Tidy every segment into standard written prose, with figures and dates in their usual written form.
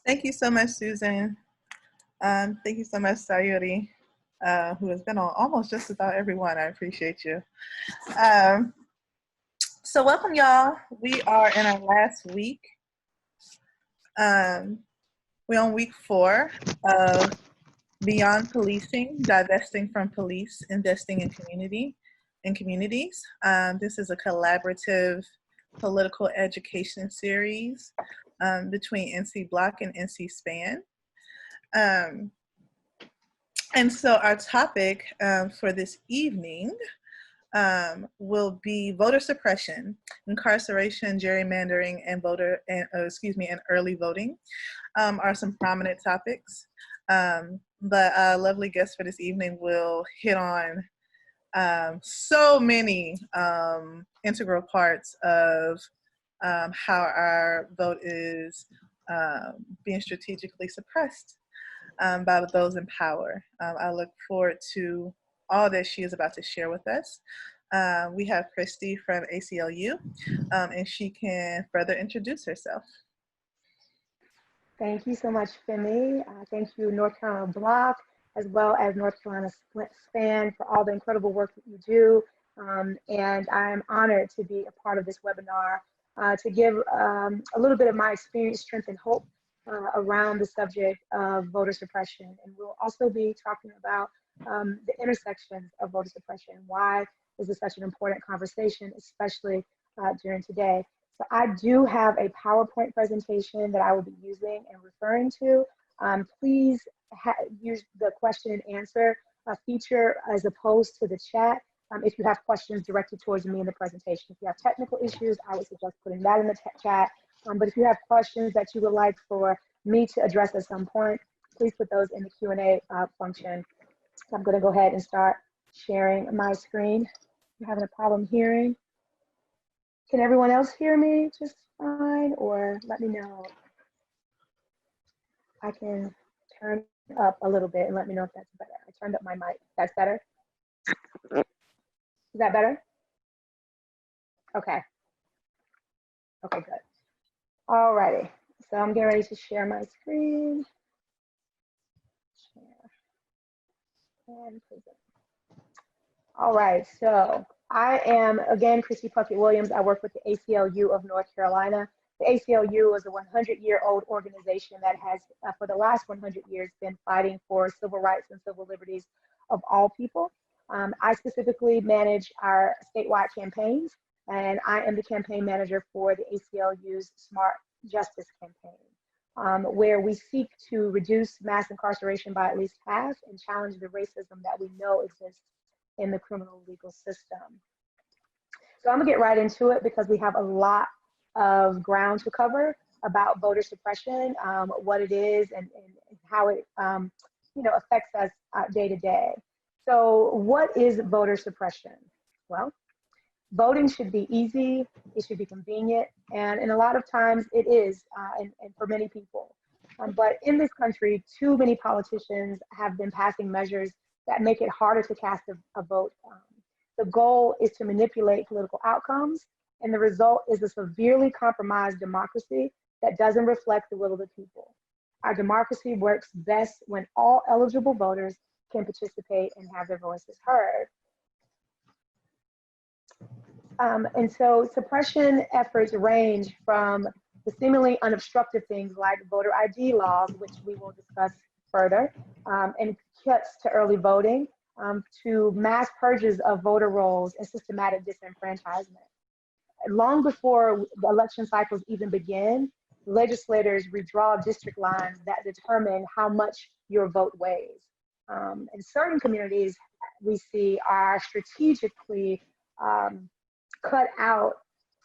Thank you so much, Susan. Thank you so much, Sayuri, who has been on almost just about everyone. I appreciate you. So welcome, y'all. We are in our last week. We're on week 4 of Beyond Policing, Divesting from Police, Investing in Communities. This is a collaborative political education series between NC Block and NC Span. And so our topic for this evening will be voter suppression, incarceration, gerrymandering, and and early voting are some prominent topics. But a lovely guest for this evening will hit on so many integral parts of how our vote is being strategically suppressed by those in power. I look forward to all that she is about to share with us. We have Christy from ACLU, and she can further introduce herself. Thank you so much, Femi. Thank you, North Carolina Block, as well as North Carolina Span, for all the incredible work that you do. And I'm honored to be a part of this webinar to give a little bit of my experience, strength, and hope around the subject of voter suppression. And we'll also be talking about the intersections of voter suppression. Why is this such an important conversation, especially during today? So I do have a PowerPoint presentation that I will be using and referring to. Please use the question and answer feature as opposed to the chat if you have questions directed towards me in the presentation. If you have technical issues, I would suggest putting that in the chat. But if you have questions that you would like for me to address at some point, please put those in the Q&A function. So I'm going to go ahead and start sharing my screen. I'm having a problem hearing. Can everyone else hear me just fine, or let me know? I can turn up a little bit and let me know if that's better. I turned up my mic. That's better? Is that better? Okay. Okay, good. All righty. So I'm getting ready to share my screen. Share. And present. All right, so I am, again, Christy Puckett-Williams. I work with the ACLU of North Carolina. The ACLU is a 100-year-old organization that has, for the last 100 years, been fighting for civil rights and civil liberties of all people. I specifically manage our statewide campaigns, and I am the campaign manager for the ACLU's Smart Justice campaign, where we seek to reduce mass incarceration by at least half and challenge the racism that we know exists in the criminal legal system. So I'm gonna get right into it because we have a lot of ground to cover about voter suppression, what it is and how it affects us day to day. So what is voter suppression? Well, voting should be easy, it should be convenient, and a lot of times it is, and for many people. But in this country, too many politicians have been passing measures that make it harder to cast a vote. The goal is to manipulate political outcomes, and the result is a severely compromised democracy that doesn't reflect the will of the people. Our democracy works best when all eligible voters can participate and have their voices heard. And so suppression efforts range from the seemingly unobstructive things like voter ID laws, which we will discuss further, and cuts to early voting, to mass purges of voter rolls and systematic disenfranchisement. Long before the election cycles even begin, legislators redraw district lines that determine how much your vote weighs. And certain communities we see are strategically cut out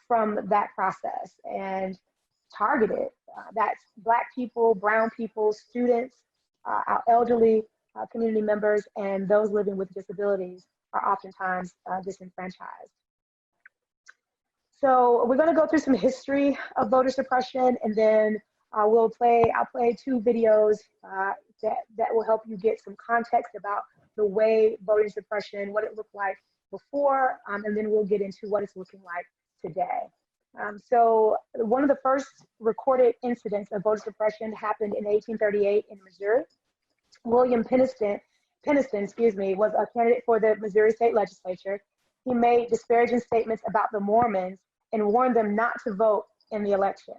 from that process and targeted. That's Black people, brown people, students, our elderly community members, and those living with disabilities are oftentimes disenfranchised. So we're going to go through some history of voter suppression, and then I'll play 2 videos that will help you get some context about the way voting suppression, what it looked like before, and then we'll get into what it's looking like today. So one of the first recorded incidents of voter suppression happened in 1838 in Missouri. William Penniston, was a candidate for the Missouri state legislature. He made disparaging statements about the Mormons and warned them not to vote in the election.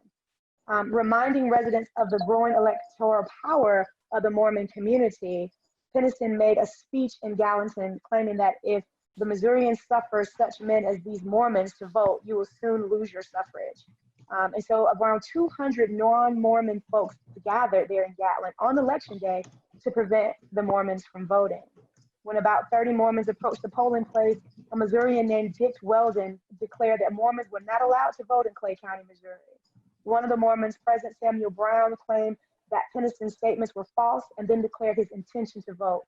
Reminding residents of the growing electoral power of the Mormon community, Penniston made a speech in Gallatin claiming that if the Missourians suffer such men as these Mormons to vote, you will soon lose your suffrage. And so around 200 non-Mormon folks gathered there in Gatlin on election day to prevent the Mormons from voting. When about 30 Mormons approached the polling place, a Missourian named Dick Weldon declared that Mormons were not allowed to vote in Clay County, Missouri. One of the Mormons, President Samuel Brown, claimed that Penniston's statements were false and then declared his intention to vote.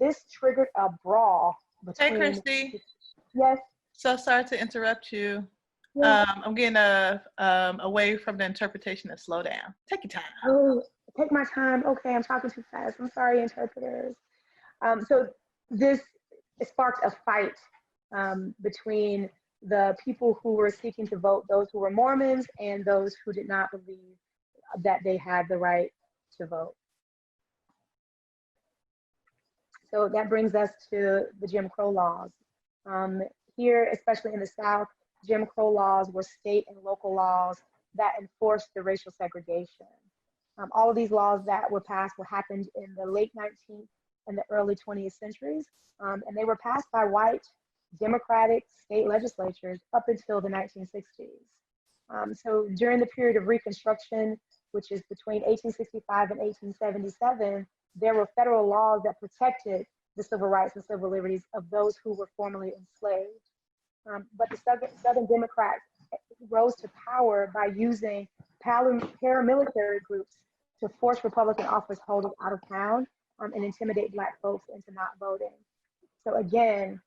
This triggered a brawl between— Hey, Christy. Yes? So sorry to interrupt you. Yes. I'm getting away from the interpretation of slow down. Take your time. Oh, take my time. Okay, I'm talking too fast. I'm sorry, interpreters. So this sparked a fight between the people who were seeking to vote, those who were Mormons and those who did not believe that they had the right to vote. So that brings us to the Jim Crow laws. Here, especially in the South, Jim Crow laws were state and local laws that enforced the racial segregation. All of these laws that were passed happened in the late 19th and the early 20th centuries, and they were passed by white Democratic state legislatures up until the 1960s. So during the period of Reconstruction, which is between 1865 and 1877, there were federal laws that protected the civil rights and civil liberties of those who were formerly enslaved. But the Southern Democrats rose to power by using paramilitary groups to force Republican office holders out of town and intimidate Black folks into not voting. So again,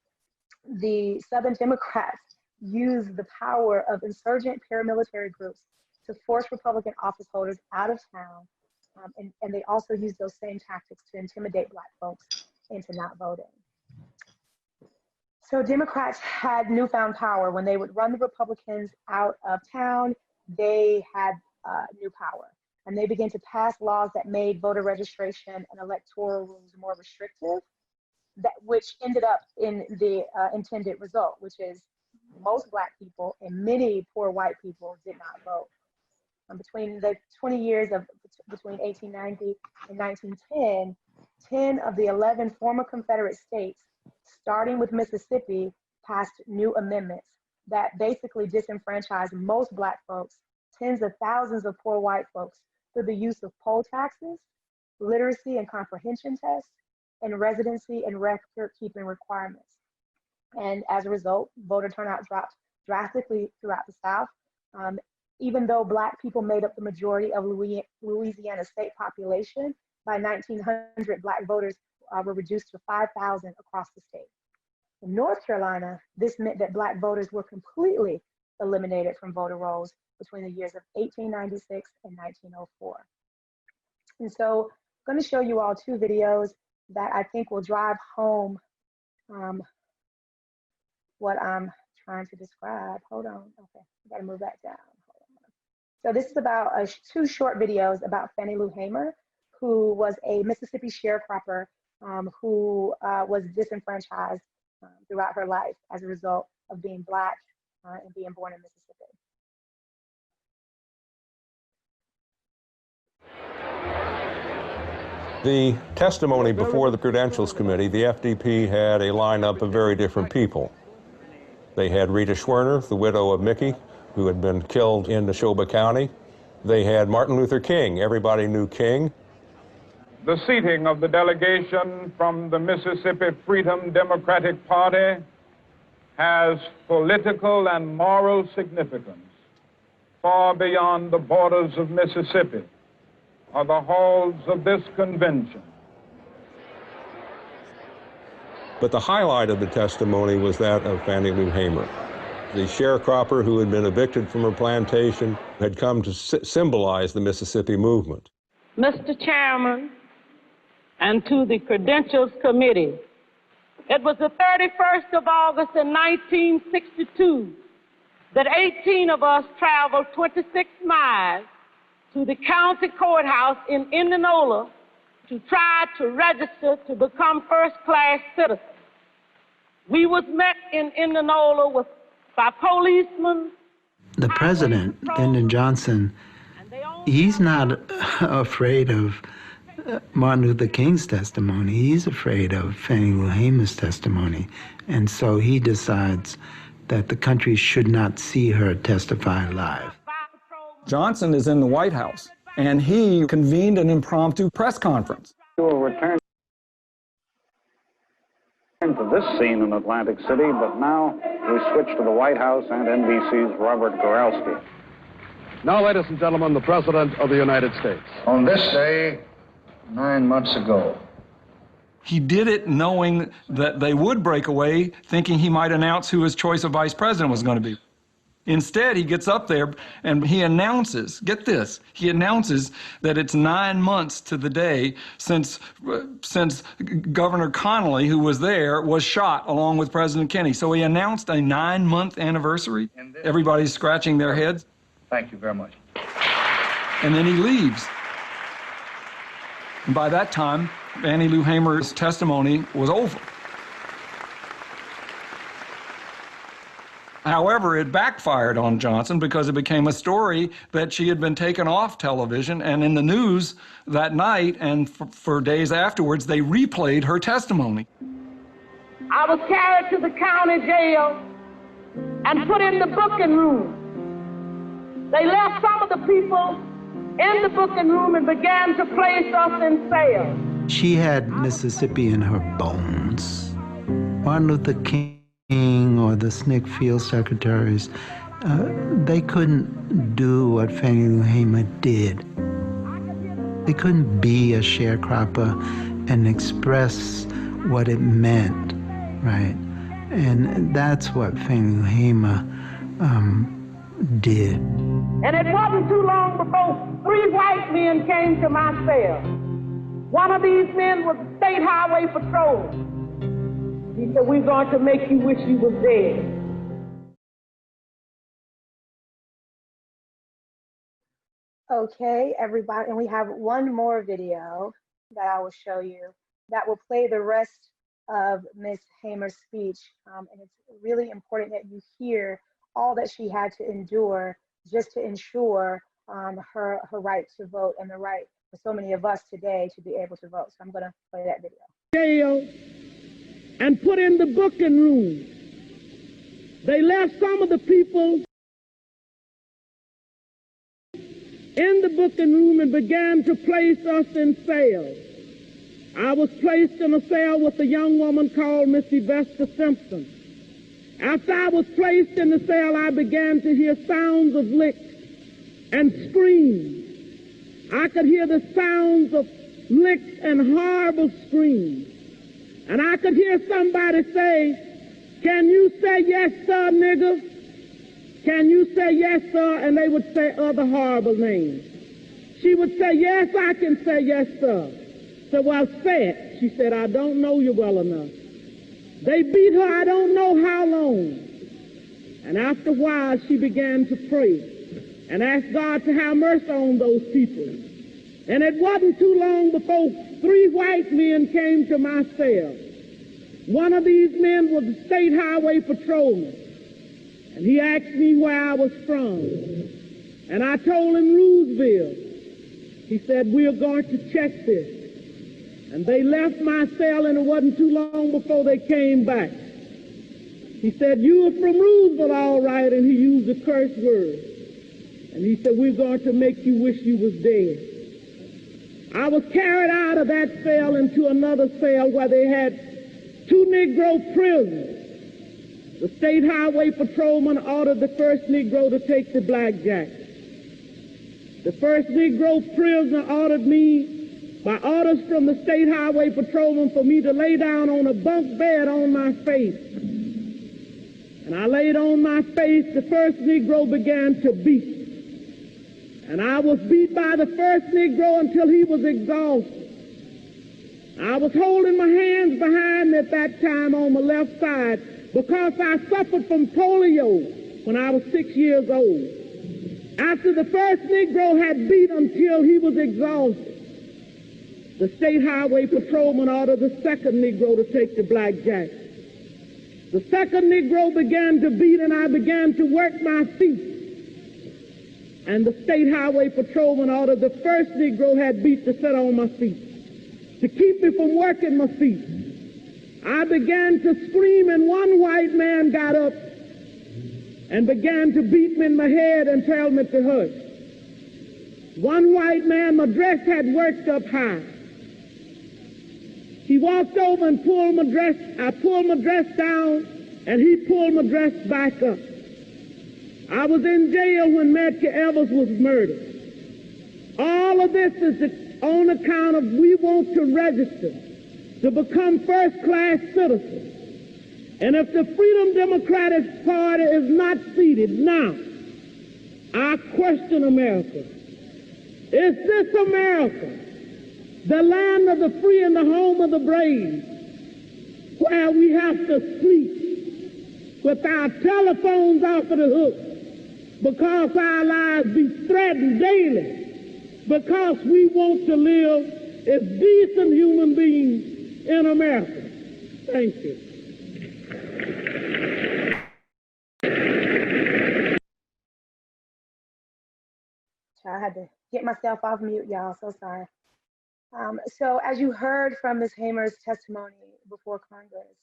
the Southern Democrats used the power of insurgent paramilitary groups to force Republican office holders out of town, and they also used those same tactics to intimidate Black folks into not voting. So Democrats had newfound power. When they would run the Republicans out of town, they had new power. And they began to pass laws that made voter registration and electoral rules more restrictive, which ended up in the intended result, which is most Black people and many poor white people did not vote. Between the 20 years of between 1890 and 1910, 10 of the 11 former Confederate states, starting with Mississippi, passed new amendments that basically disenfranchised most Black folks, tens of thousands of poor white folks, through the use of poll taxes, literacy and comprehension tests, and residency and record-keeping requirements. And as a result, voter turnout dropped drastically throughout the South. Even though Black people made up the majority of Louisiana's state population, by 1900, Black voters were reduced to 5,000 across the state. In North Carolina, this meant that Black voters were completely eliminated from voter rolls between the years of 1896 and 1904. And so I'm going to show you all two videos that I think will drive home what I'm trying to describe. Hold on. Okay, I got to move that down. So this is about two short videos about Fannie Lou Hamer, who was a Mississippi sharecropper who was disenfranchised throughout her life as a result of being Black and being born in Mississippi. The testimony before the Credentials Committee, the FDP had a lineup of very different people. They had Rita Schwerner, the widow of Mickey, who had been killed in Neshoba County. They had Martin Luther King. Everybody knew King. The seating of the delegation from the Mississippi Freedom Democratic Party has political and moral significance far beyond the borders of Mississippi or the halls of this convention. But the highlight of the testimony was that of Fannie Lou Hamer. The sharecropper who had been evicted from her plantation had come to symbolize the Mississippi movement. Mr. Chairman, and to the Credentials Committee, it was the 31st of August in 1962 that 18 of us traveled 26 miles to the county courthouse in Indianola to try to register to become first-class citizens. We was met in Indianola by policemen. The president, Lyndon Johnson, he's not afraid of Martin Luther King's testimony. He's afraid of Fannie Lou Hamer's testimony. And so he decides that the country should not see her testify live. Johnson is in the White House, and he convened an impromptu press conference. We will return to this scene in Atlantic City, but now we switch to the White House and NBC's Robert Goralski. Now, ladies and gentlemen, the President of the United States. On this day, 9 months ago. He did it knowing that they would break away, thinking he might announce who his choice of vice president was going to be. Instead, he gets up there and he announces, get this, he announces that it's 9 months to the day since Governor Connolly, who was there, was shot along with President Kennedy. So he announced a 9-month anniversary. Everybody's scratching their heads. Thank you very much. And then he leaves. And by that time, Fannie Lou Hamer's testimony was over. However, it backfired on Johnson because it became a story that she had been taken off television, and in the news that night and for days afterwards, they replayed her testimony. I was carried to the county jail and put in the booking room. They left some of the people in the booking room and began to place us in cells. She had Mississippi in her bones. Martin Luther King or the SNCC field secretaries, they couldn't do what Fannie Lou Hamer did. They couldn't be a sharecropper and express what it meant, right? And that's what Fannie Lou Hamer did. And it wasn't too long before 3 white men came to my cell. One of these men was the State Highway Patrol. He said, "We're going to make you wish you was dead." Okay, everybody, and we have one more video that I will show you that will play the rest of Ms. Hamer's speech. And it's really important that you hear all that she had to endure just to ensure her right to vote and the right for so many of us today to be able to vote. So I'm going to play that video. Jail and put in the booking room. They left some of the people in the booking room and began to place us in cells. I was placed in a cell with a young woman called Miss Vesta Simpson. After I was placed in the cell, I began to hear sounds of licks and screams. I could hear the sounds of licks and horrible screams. And I could hear somebody say, "Can you say yes, sir, nigga? Can you say yes, sir?" And they would say other horrible names. She would say, "Yes, I can say yes, sir." So, "Well, say it." She said, "I don't know you well enough." They beat her I don't know how long. And after a while, she began to pray and ask God to have mercy on those people. And it wasn't too long before 3 white men came to my cell. One of these men was a state highway patrolman. And he asked me where I was from. And I told him Roosevelt. He said, "We're going to check this." And they left my cell, and it wasn't too long before they came back. He said, "You are from Roosevelt, all right," and he used a curse word. And he said, "We're going to make you wish you was dead." I was carried out of that cell into another cell where they had 2 Negro prisoners. The state highway patrolman ordered the first Negro to take the blackjack. The first Negro prisoner ordered me, by orders from the state highway patrolman, for me to lay down on a bunk bed on my face. And I laid on my face. The first Negro began to beat. And I was beat by the first Negro until he was exhausted. I was holding my hands behind me at that time on my left side because I suffered from polio. when I was 6 years old. After the first Negro had beat him till he was exhausted, the state highway patrolman ordered the second Negro to take the blackjack. The second Negro began to beat, and I began to work my feet. And the state highway patrolman ordered the first Negro had beat to sit on my feet, to keep me from working my feet. I began to scream, and one white man got up and began to beat me in my head and tell me to hush. One white man, my dress had worked up high. He walked over and pulled my dress. I pulled my dress down, and he pulled my dress back up. I was in jail when Medgar Evers was murdered. All of this is on account of we want to register to become first-class citizens. And if the Freedom Democratic Party is not seated now, I question America. Is this America, the land of the free and the home of the brave, where we have to sleep with our telephones off of the hook because our lives be threatened daily, because we want to live as decent human beings in America? Thank you. I had to get myself off mute, y'all. So sorry. So as you heard from Ms. Hamer's testimony before Congress,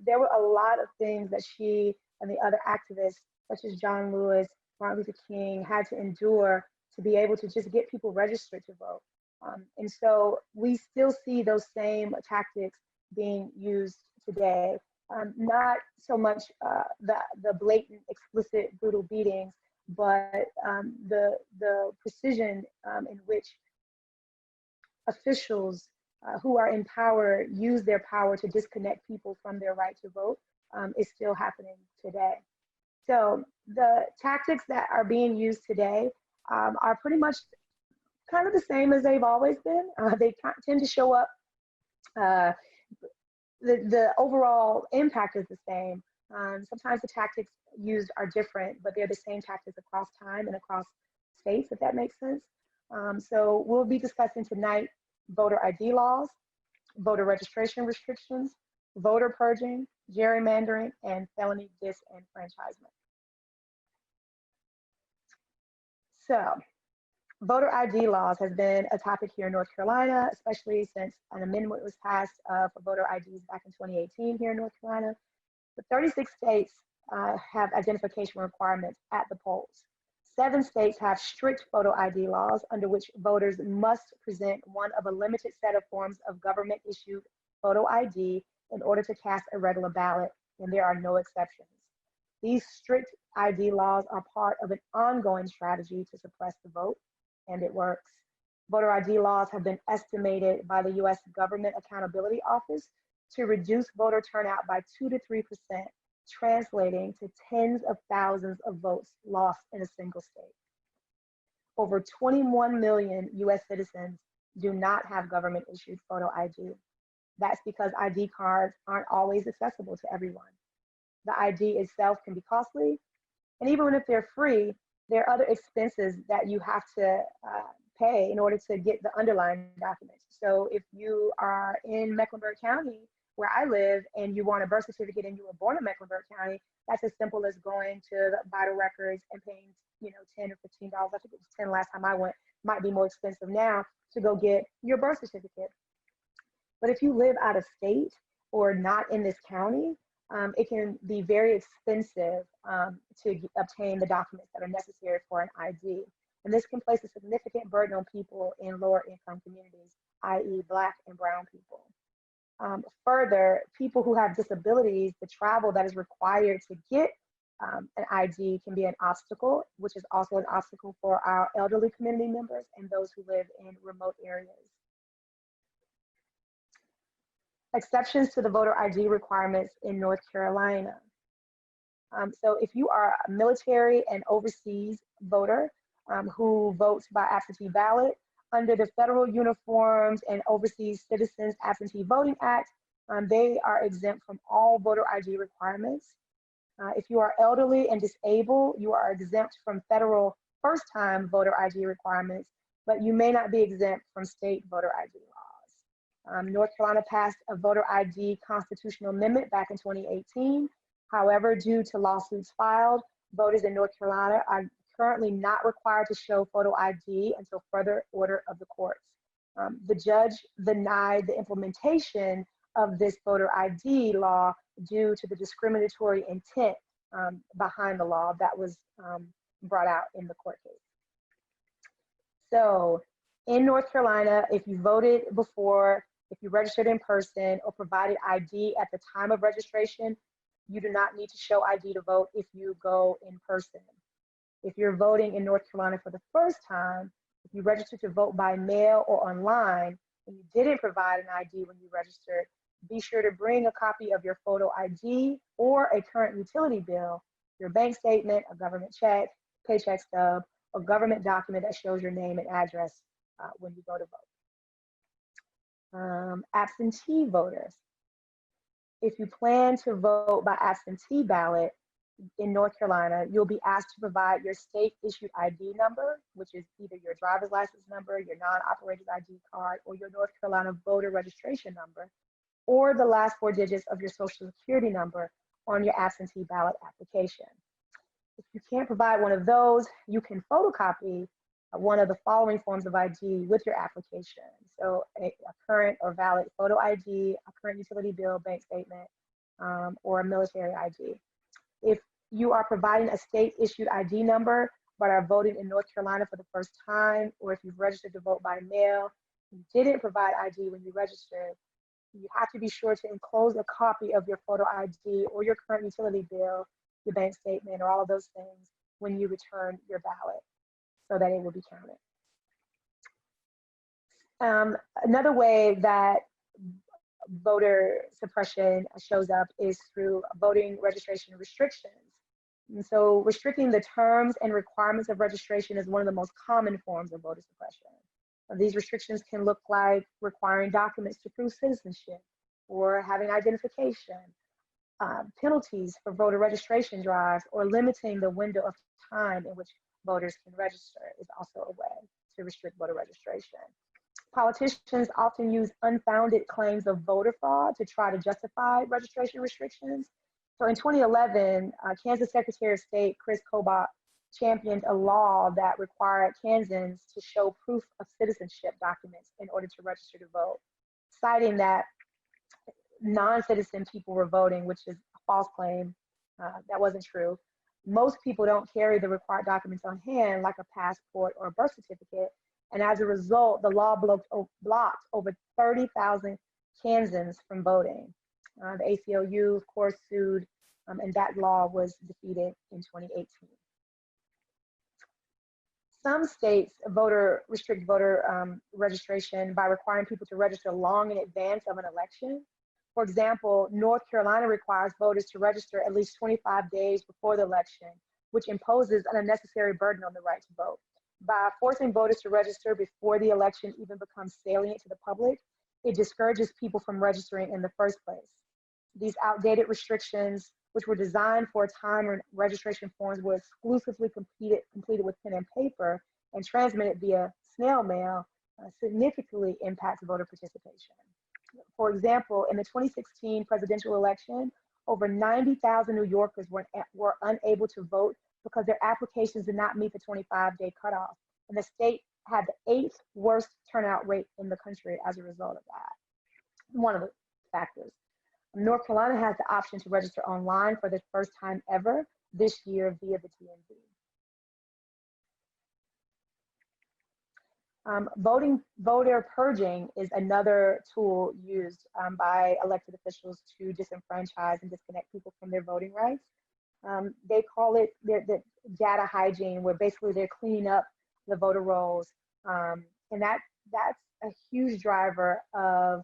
there were a lot of things that she and the other activists, such as John Lewis, Martin Luther King, had to endure to be able to just get people registered to vote. And so we still see those same tactics being used today. Not so much the blatant, explicit, brutal beatings, but the precision in which officials who are in power use their power to disconnect people from their right to vote is still happening today. So the tactics that are being used today are pretty much kind of the same as they've always been. They tend to show up, the overall impact is the same. Sometimes the tactics used are different, but they're the same tactics across time and across states, if that makes sense. So we'll be discussing tonight voter ID laws, voter registration restrictions, voter purging, gerrymandering, and felony disenfranchisement. So voter ID laws has been a topic here in North Carolina, especially since an amendment was passed for voter IDs back in 2018 here in North Carolina. But 36 states have identification requirements at the polls. 7 states have strict photo ID laws under which voters must present one of a limited set of forms of government-issued photo ID in order to cast a regular ballot, and there are no exceptions. These strict ID laws are part of an ongoing strategy to suppress the vote, and it works. Voter ID laws have been estimated by the U.S. Government Accountability Office to reduce voter turnout by 2 to 3%, translating to tens of thousands of votes lost in a single state. Over 21 million US citizens do not have government issued photo ID. That's because ID cards aren't always accessible to everyone. The ID itself can be costly, and even if they're free, there are other expenses that you have to pay in order to get the underlying documents. So if you are in Mecklenburg County, where I live, and you want a birth certificate and you were born in Mecklenburg County, that's as simple as going to the vital records and paying, $10 or $15. I think it was 10 last time I went. Might be more expensive now to go get your birth certificate. But if you live out of state or not in this county, it can be very expensive to obtain the documents that are necessary for an ID. And this can place a significant burden on people in lower income communities, i.e. Black and brown people. Further, people who have disabilities, the travel that is required to get an ID can be an obstacle, which is also an obstacle for our elderly community members and those who live in remote areas. Exceptions to the voter ID requirements in North Carolina. So if you are a military and overseas voter who votes by absentee ballot, under the Federal Uniforms and Overseas Citizens Absentee Voting Act, they are exempt from all voter ID requirements. If you are elderly and disabled, you are exempt from federal first-time voter ID requirements, but you may not be exempt from state voter ID laws. North Carolina passed a voter ID constitutional amendment back in 2018. However, due to lawsuits filed, voters in North Carolina are currently not required to show photo ID until further order of the courts. The judge denied the implementation of this voter ID law due to the discriminatory intent behind the law that was brought out in the court case. So in North Carolina, if you voted before, if you registered in person or provided ID at the time of registration, you do not need to show ID to vote if you go in person. If you're voting in North Carolina for the first time, if you registered to vote by mail or online, and you didn't provide an ID when you registered, be sure to bring a copy of your photo ID or a current utility bill, your bank statement, a government check, paycheck stub, or government document that shows your name and address when you go to vote. Absentee voters. If you plan to vote by absentee ballot in North Carolina, you'll be asked to provide your state issued ID number, which is either your driver's license number, your non-operator's ID card, or your North Carolina voter registration number, or the last 4 digits of your social security number on your absentee ballot application. If you can't provide one of those, you can photocopy one of the following forms of ID with your application. So a current or valid photo ID, a current utility bill, bank statement, or a military ID. If you are providing a state issued ID number, but are voting in North Carolina for the first time, or if you've registered to vote by mail, you didn't provide ID when you registered, you have to be sure to enclose a copy of your photo ID or your current utility bill, your bank statement, or all of those things when you return your ballot so that it will be counted. Another way that voter suppression shows up is through voting registration restrictions. And so restricting the terms and requirements of registration is one of the most common forms of voter suppression. These restrictions can look like requiring documents to prove citizenship or having identification, penalties for voter registration drives, or limiting the window of time in which voters can register is also a way to restrict voter registration. Politicians often use unfounded claims of voter fraud to try to justify registration restrictions. So in 2011, Kansas Secretary of State Chris Kobach championed a law that required Kansans to show proof of citizenship documents in order to register to vote, citing that non-citizen people were voting, which is a false claim. That wasn't true. Most people don't carry the required documents on hand, like a passport or a birth certificate. And as a result, the law blocked over 30,000 Kansans from voting. The ACLU, of course, sued, and that law was defeated in 2018. Some states restrict voter registration by requiring people to register long in advance of an election. For example, North Carolina requires voters to register at least 25 days before the election, which imposes an unnecessary burden on the right to vote. By forcing voters to register before the election even becomes salient to the public, it discourages people from registering in the first place. These outdated restrictions, which were designed for a time when registration forms were exclusively completed with pen and paper and transmitted via snail mail, significantly impacts voter participation. For example, in the 2016 presidential election, over 90,000 New Yorkers were unable to vote because their applications did not meet the 25-day cutoff. And the state had the 8th worst turnout rate in the country as a result of that. One of the factors. North Carolina has the option to register online for the first time ever this year via the DMV. Voter purging is another tool used by elected officials to disenfranchise and disconnect people from their voting rights. They call it the data hygiene, where basically they're cleaning up the voter rolls. And that's a huge driver of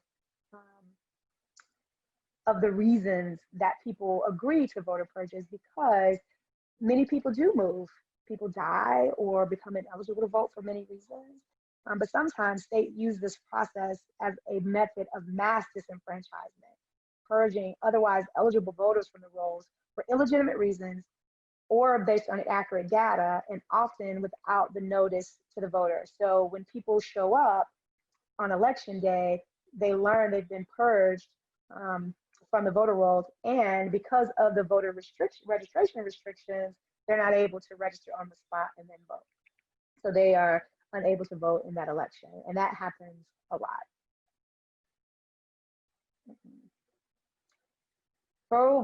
the reasons that people agree to voter purges, because many people do move. People die or become ineligible to vote for many reasons. But sometimes states use this process as a method of mass disenfranchisement, purging otherwise eligible voters from the rolls for illegitimate reasons or based on inaccurate data, and often without the notice to the voter. So when people show up on election day, they learn they've been purged from the voter rolls, and because of the voter registration restrictions, they're not able to register on the spot and then vote. So they are unable to vote in that election, and that happens a lot.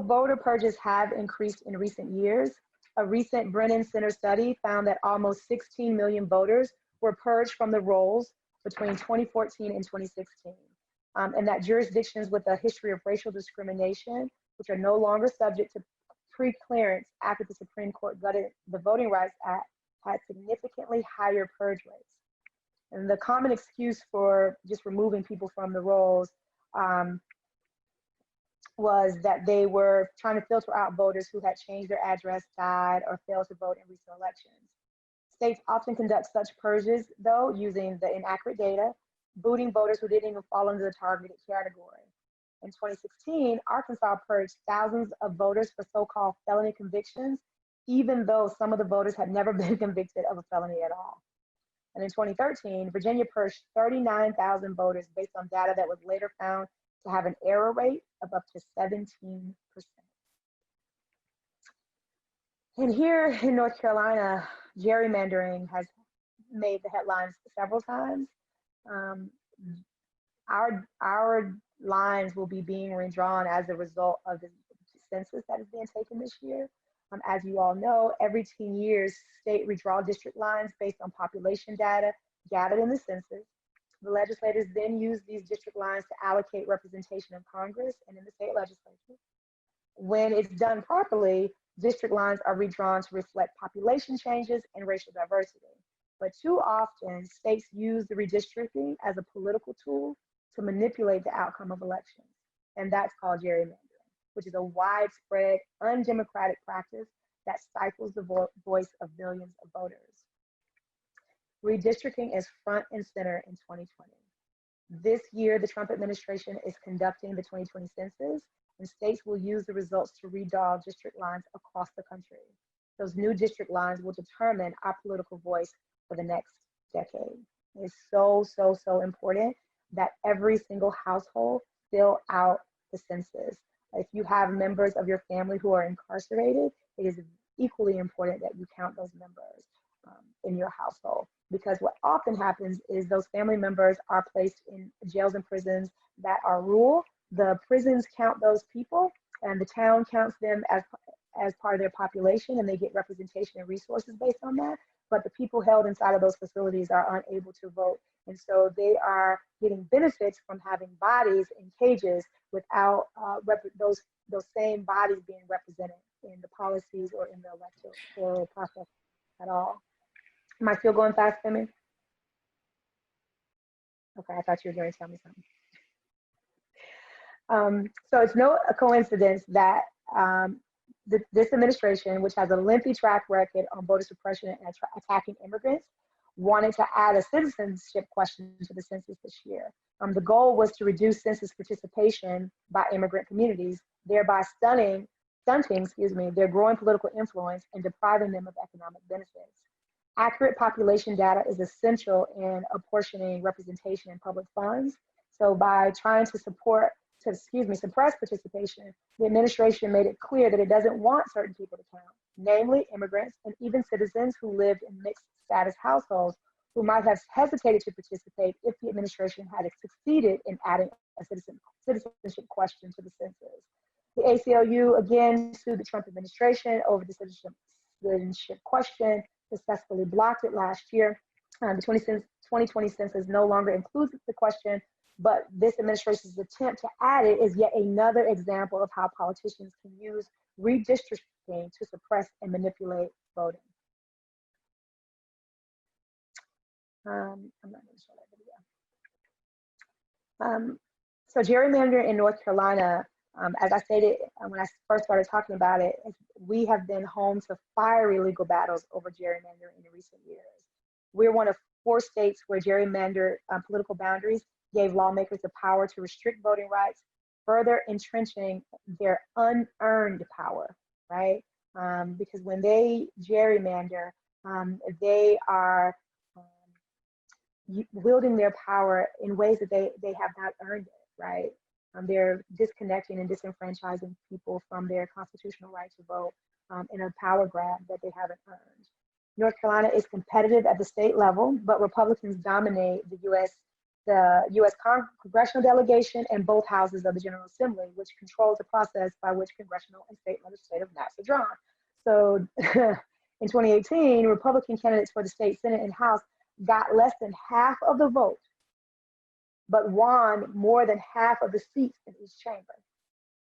Voter purges have increased in recent years. A recent Brennan Center study found that almost 16 million voters were purged from the rolls between 2014 and 2016. And that jurisdictions with a history of racial discrimination, which are no longer subject to pre-clearance after the Supreme Court gutted the Voting Rights Act, had significantly higher purge rates. And the common excuse for just removing people from the rolls was that they were trying to filter out voters who had changed their address, died, or failed to vote in recent elections. States often conduct such purges, though, using the inaccurate data, booting voters who didn't even fall into the targeted category. In 2016, Arkansas purged thousands of voters for so-called felony convictions, even though some of the voters had never been convicted of a felony at all. And in 2013, Virginia purged 39,000 voters based on data that was later found to have an error rate of up to 17%. And here in North Carolina, gerrymandering has made the headlines several times. Our lines will be being redrawn as a result of the census that is being taken this year. As you all know, every 10 years, state redraw district lines based on population data gathered in the census. The legislators then use these district lines to allocate representation in Congress and in the state legislature. When it's done properly, district lines are redrawn to reflect population changes and racial diversity. But too often, states use the redistricting as a political tool to manipulate the outcome of elections. And that's called gerrymandering, which is a widespread, undemocratic practice that stifles the voice of millions of voters. Redistricting is front and center in 2020. This year, the Trump administration is conducting the 2020 census, and states will use the results to redraw district lines across the country. Those new district lines will determine our political voice for the next decade. It's so, so, so important that every single household fill out the census. If you have members of your family who are incarcerated, it is equally important that you count those members in your household, because what often happens is those family members are placed in jails and prisons that are rural. The prisons count those people, and the town counts them as part of their population, and they get representation and resources based on that. But the people held inside of those facilities are unable to vote, and so they are getting benefits from having bodies in cages without those same bodies being represented in the policies or in the electoral process at all. Am I still going fast, Femi? Okay, I thought you were going to tell me something. So it's no coincidence that this administration, which has a lengthy track record on voter suppression and attacking immigrants, wanted to add a citizenship question to the census this year. The goal was to reduce census participation by immigrant communities, thereby stunting their growing political influence and depriving them of economic benefits. Accurate population data is essential in apportioning representation in public funds. So by trying to suppress participation, the administration made it clear that it doesn't want certain people to count, namely immigrants and even citizens who lived in mixed status households who might have hesitated to participate if the administration had succeeded in adding a citizenship question to the census. The ACLU again sued the Trump administration over the citizenship question, successfully blocked it last year. The 2020 census no longer includes the question, but this administration's attempt to add it is yet another example of how politicians can use redistricting to suppress and manipulate voting. I'm not going to show that video. So gerrymandering in North Carolina, as I stated when I first started talking about it, we have been home to fiery legal battles over gerrymandering in recent years. We're one of 4 states where gerrymandered political boundaries gave lawmakers the power to restrict voting rights, further entrenching their unearned power. right? Because when they gerrymander, they are wielding their power in ways that they have not earned it, right? They're disconnecting and disenfranchising people from their constitutional right to vote in a power grab that they haven't earned. North Carolina is competitive at the state level, but Republicans dominate the U.S. congressional delegation and both houses of the General Assembly, which controls the process by which congressional and state legislative maps are drawn. So in 2018, Republican candidates for the state Senate and House got less than half of the vote, but won more than half of the seats in each chamber.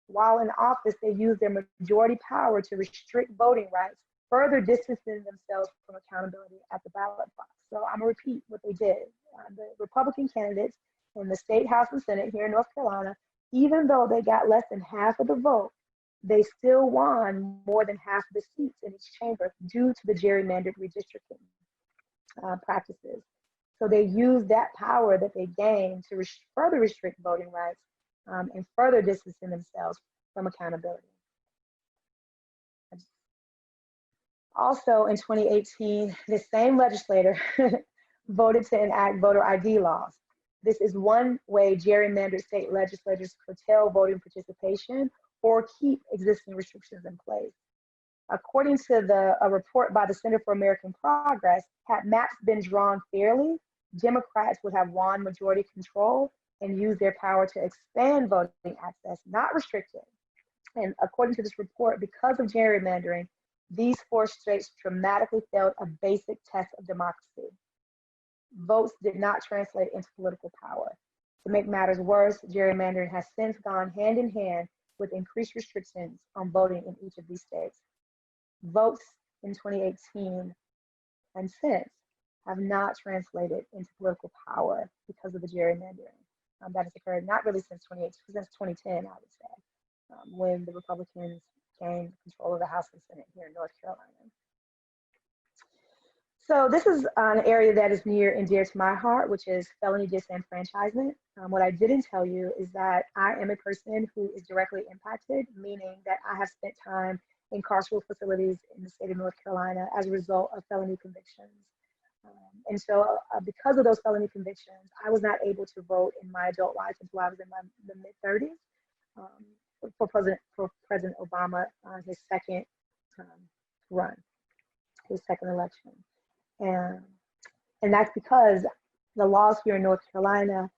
While in office, they used their majority power to restrict voting rights, further distancing themselves from accountability at the ballot box. So I'm gonna repeat what they did. The Republican candidates in the state House and Senate here in North Carolina, even though they got less than half of the vote, they still won more than half of the seats in each chamber due to the gerrymandered redistricting practices. So they used that power that they gained to further restrict voting rights and further distancing themselves from accountability. Also in 2018, the same legislator voted to enact voter ID laws. This is one way gerrymandered state legislatures curtail voting participation or keep existing restrictions in place. According to a report by the Center for American Progress, had maps been drawn fairly, Democrats would have won majority control and used their power to expand voting access, not restrict it. And according to this report, because of gerrymandering, these 4 states dramatically failed a basic test of democracy. Votes did not translate into political power. To make matters worse, gerrymandering has since gone hand in hand with increased restrictions on voting in each of these states. Votes in 2018 and since have not translated into political power because of the gerrymandering that has occurred, not really since 2018, since 2010, I would say, when the Republicans gained control of the House and Senate here in North Carolina. So this is an area that is near and dear to my heart, which is felony disenfranchisement. What I didn't tell you is that I am a person who is directly impacted, meaning that I have spent time in carceral facilities in the state of North Carolina as a result of felony convictions. And so because of those felony convictions, I was not able to vote in my adult life until I was in the mid-30s for President Obama on his second run, his second election. And that's because the laws here in North Carolina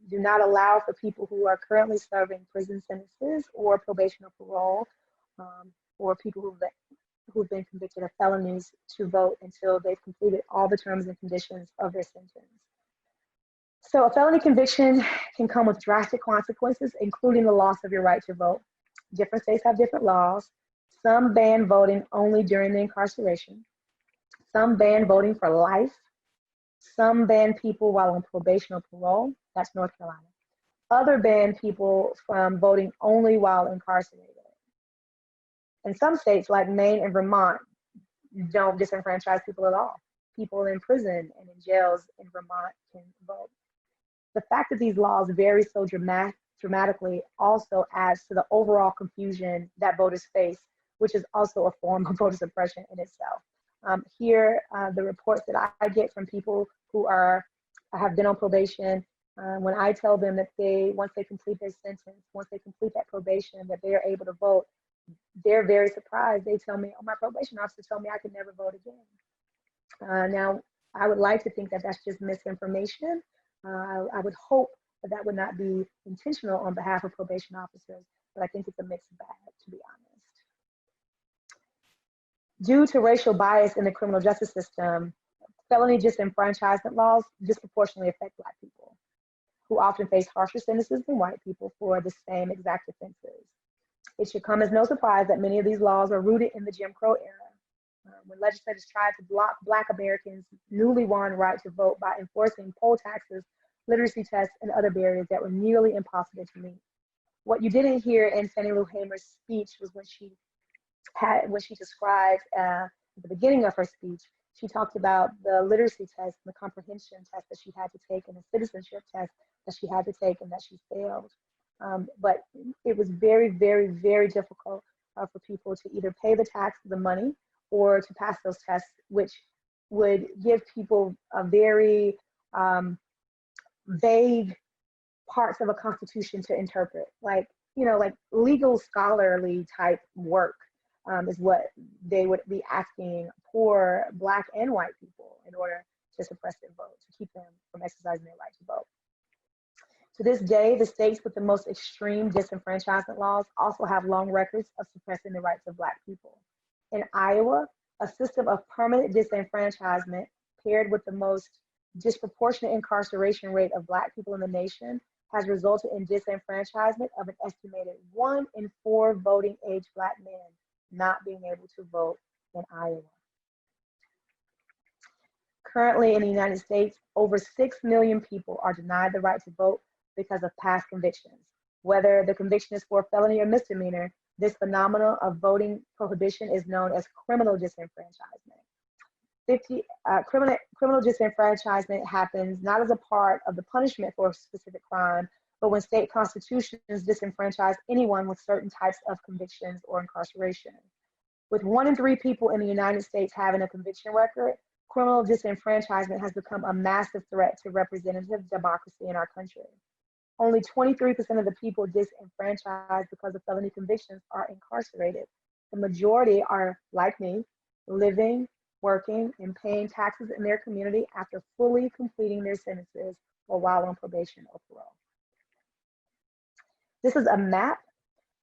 do not allow for people who are currently serving prison sentences or probation or parole, or people who've been convicted of felonies to vote until they've completed all the terms and conditions of their sentence. So a felony conviction can come with drastic consequences, including the loss of your right to vote. Different states have different laws. Some ban voting only during the incarceration. Some ban voting for life. Some ban people while on probation or parole. That's North Carolina. Other ban people from voting only while incarcerated. And some states like Maine and Vermont don't disenfranchise people at all. People in prison and in jails in Vermont can vote. The fact that these laws vary so dramatically also adds to the overall confusion that voters face, which is also a form of voter suppression in itself. Here, the reports that I get from people who have been on probation, when I tell them that once they complete their sentence, once they complete that probation, that they are able to vote, they're very surprised. They tell me, oh, my probation officer told me I could never vote again. Now, I would like to think that that's just misinformation. I would hope that that would not be intentional on behalf of probation officers, but I think it's a mixed bag, to be honest. Due to racial bias in the criminal justice system, felony disenfranchisement laws disproportionately affect Black people, who often face harsher sentences than white people for the same exact offenses. It should come as no surprise that many of these laws are rooted in the Jim Crow era, when legislators tried to block Black Americans' newly won right to vote by enforcing poll taxes, literacy tests, and other barriers that were nearly impossible to meet. What you didn't hear in Fannie Lou Hamer's speech was when she described at the beginning of her speech, she talked about the literacy test and the comprehension test that she had to take and the citizenship test that she had to take and that she failed. But it was very, very, very difficult for people to either pay the tax, the money, or to pass those tests, which would give people a very vague parts of a constitution to interpret, like, you know, like legal scholarly type work is what they would be asking poor Black and white people in order to suppress their vote, to keep them from exercising their right to vote. To this day, the states with the most extreme disenfranchisement laws also have long records of suppressing the rights of Black people. In Iowa, a system of permanent disenfranchisement paired with the most disproportionate incarceration rate of Black people in the nation has resulted in disenfranchisement of an estimated 1 in 4 voting age Black men not being able to vote in Iowa. Currently in the United States, over 6 million people are denied the right to vote because of past convictions. Whether the conviction is for a felony or misdemeanor, this phenomenon of voting prohibition is known as criminal disenfranchisement. Criminal disenfranchisement happens not as a part of the punishment for a specific crime, but when state constitutions disenfranchise anyone with certain types of convictions or incarceration. With 1 in 3 people in the United States having a conviction record, criminal disenfranchisement has become a massive threat to representative democracy in our country. Only 23% of the people disenfranchised because of felony convictions are incarcerated. The majority are, like me, living, working, and paying taxes in their community after fully completing their sentences or while on probation or parole. This is a map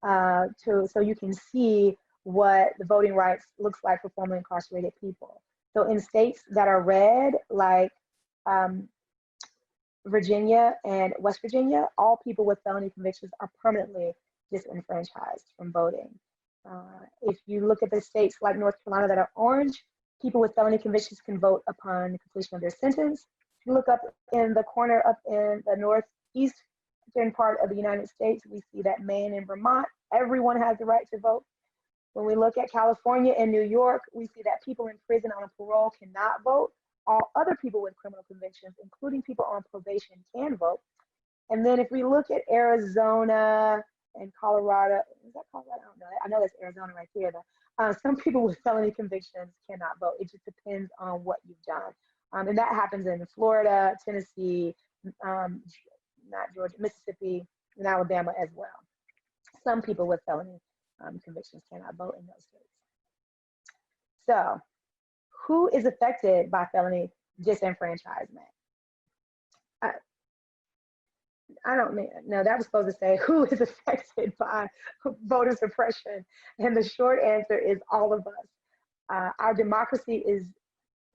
so you can see what the voting rights looks like for formerly incarcerated people. So in states that are red, like Virginia and West Virginia, all people with felony convictions are permanently disenfranchised from voting. If you look at the states like North Carolina that are orange, people with felony convictions can vote upon completion of their sentence. If you look up in the corner up in the northeastern part of the United States, we see that Maine and Vermont, everyone has the right to vote. When we look at California and New York, we see that people in prison on parole cannot vote. All other people with criminal convictions, including people on probation, can vote. And then if we look at Arizona and Colorado, is that Colorado? I don't know. I know that's Arizona right there though. Some people with felony convictions cannot vote. It just depends on what you've done. And that happens in Florida, Tennessee, not Georgia, Mississippi, and Alabama as well. Some people with felony convictions cannot vote in those states. So, who is affected by felony disenfranchisement? I don't know, that was supposed to say who is affected by voter suppression. And the short answer is all of us. Our democracy is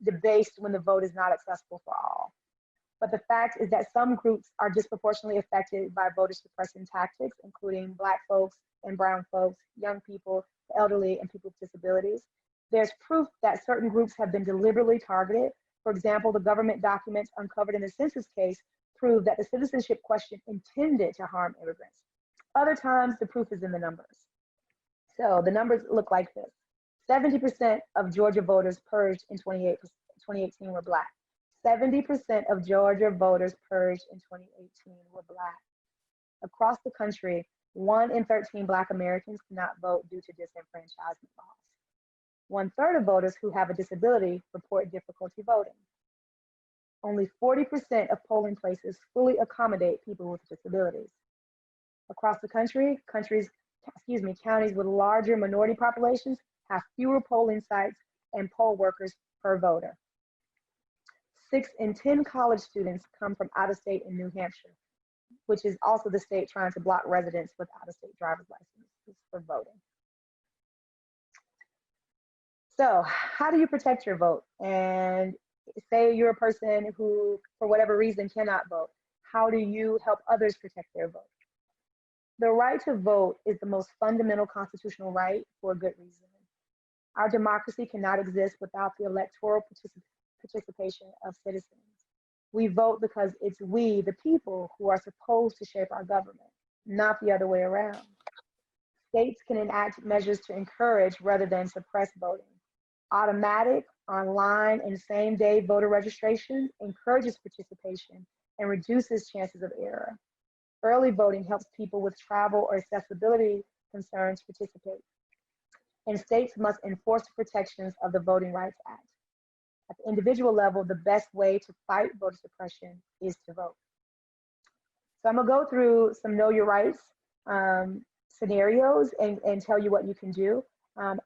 debased when the vote is not accessible for all. But the fact is that some groups are disproportionately affected by voter suppression tactics, including Black folks and brown folks, young people, the elderly, and people with disabilities. There's proof that certain groups have been deliberately targeted. For example, the government documents uncovered in the census case prove that the citizenship question intended to harm immigrants. Other times, the proof is in the numbers. So the numbers look like this. 70% of Georgia voters purged in 2018 were Black. 70% of Georgia voters purged in 2018 were Black. Across the country, 1 in 13 Black Americans cannot vote due to disenfranchisement laws. 1/3 of voters who have a disability report difficulty voting. Only 40% of polling places fully accommodate people with disabilities. Across the country, counties with larger minority populations have fewer polling sites and poll workers per voter. 6 in 10 college students come from out of state in New Hampshire, which is also the state trying to block residents with out-of-state driver's licenses for voting. So how do you protect your vote? And say you're a person who, for whatever reason, cannot vote. How do you help others protect their vote? The right to vote is the most fundamental constitutional right for a good reason. Our democracy cannot exist without the electoral participation of citizens. We vote because it's we, the people, who are supposed to shape our government, not the other way around. States can enact measures to encourage rather than suppress voting. Automatic, online, and same-day voter registration encourages participation and reduces chances of error. Early voting helps people with travel or accessibility concerns participate. and states must enforce the protections of the Voting Rights Act. At the individual level, the best way to fight voter suppression is to vote. So I'm gonna go through some know your rights scenarios and tell you what you can do.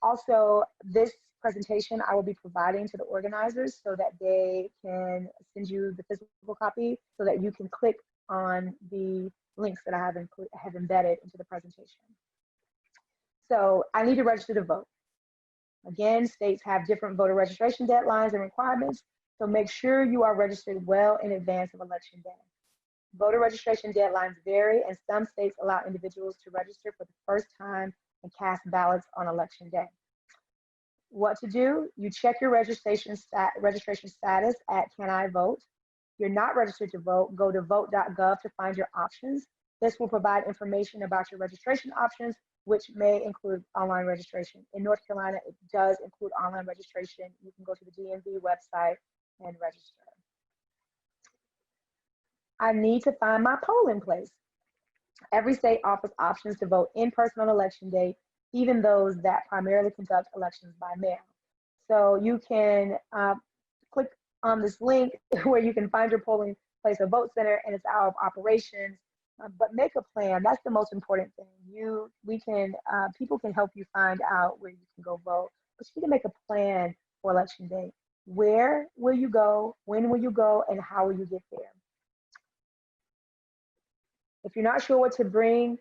Also, this presentation I will be providing to the organizers so that they can send you the physical copy so that you can click on the links that I have embedded into the presentation. So I need to register to vote. Again, states have different voter registration deadlines and requirements, so make sure you are registered well in advance of Election Day. Voter registration deadlines vary, and some states allow individuals to register for the first time and cast ballots on Election Day. What to do? You check your registration status at Can I Vote? If you're not registered to vote, go to vote.gov to find your options. This will provide information about your registration options, which may include online registration. In North Carolina, it does include online registration. You can go to the DMV website and register. I need to find my polling place. Every state offers options to vote in person on Election Day, even those that primarily conduct elections by mail. So you can click on this link where you can find your polling place or vote center and its hour of operations, but make a plan. That's the most important thing. People can help you find out where you can go vote, but you need to make a plan for Election Day. Where will you go? When will you go? And how will you get there? If you're not sure what to bring,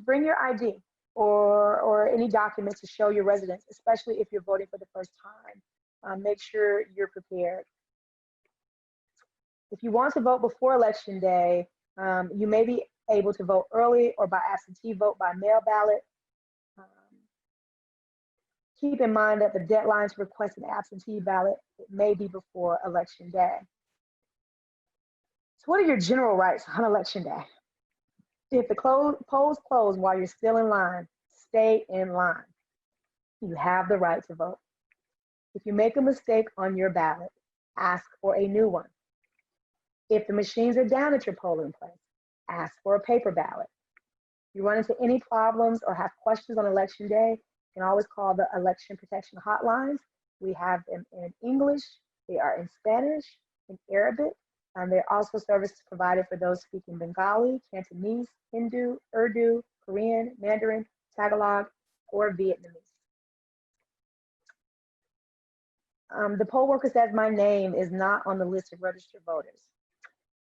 bring your ID or any documents to show your residence, especially if you're voting for the first time. Make sure you're prepared. If you want to vote before Election Day, you may be able to vote early or by absentee vote by mail ballot. Keep in mind that the deadline to request an absentee ballot may be before Election Day. So what are your general rights on Election Day? If the polls close while you're still in line, stay in line. You have the right to vote. If you make a mistake on your ballot, ask for a new one. If the machines are down at your polling place, ask for a paper ballot. If you run into any problems or have questions on Election Day, you can always call the Election Protection Hotlines. We have them in English, they are in Spanish, in Arabic, and there are also services provided for those speaking Bengali, Cantonese, Hindu, Urdu, Korean, Mandarin, Tagalog, or Vietnamese. The poll worker says my name is not on the list of registered voters.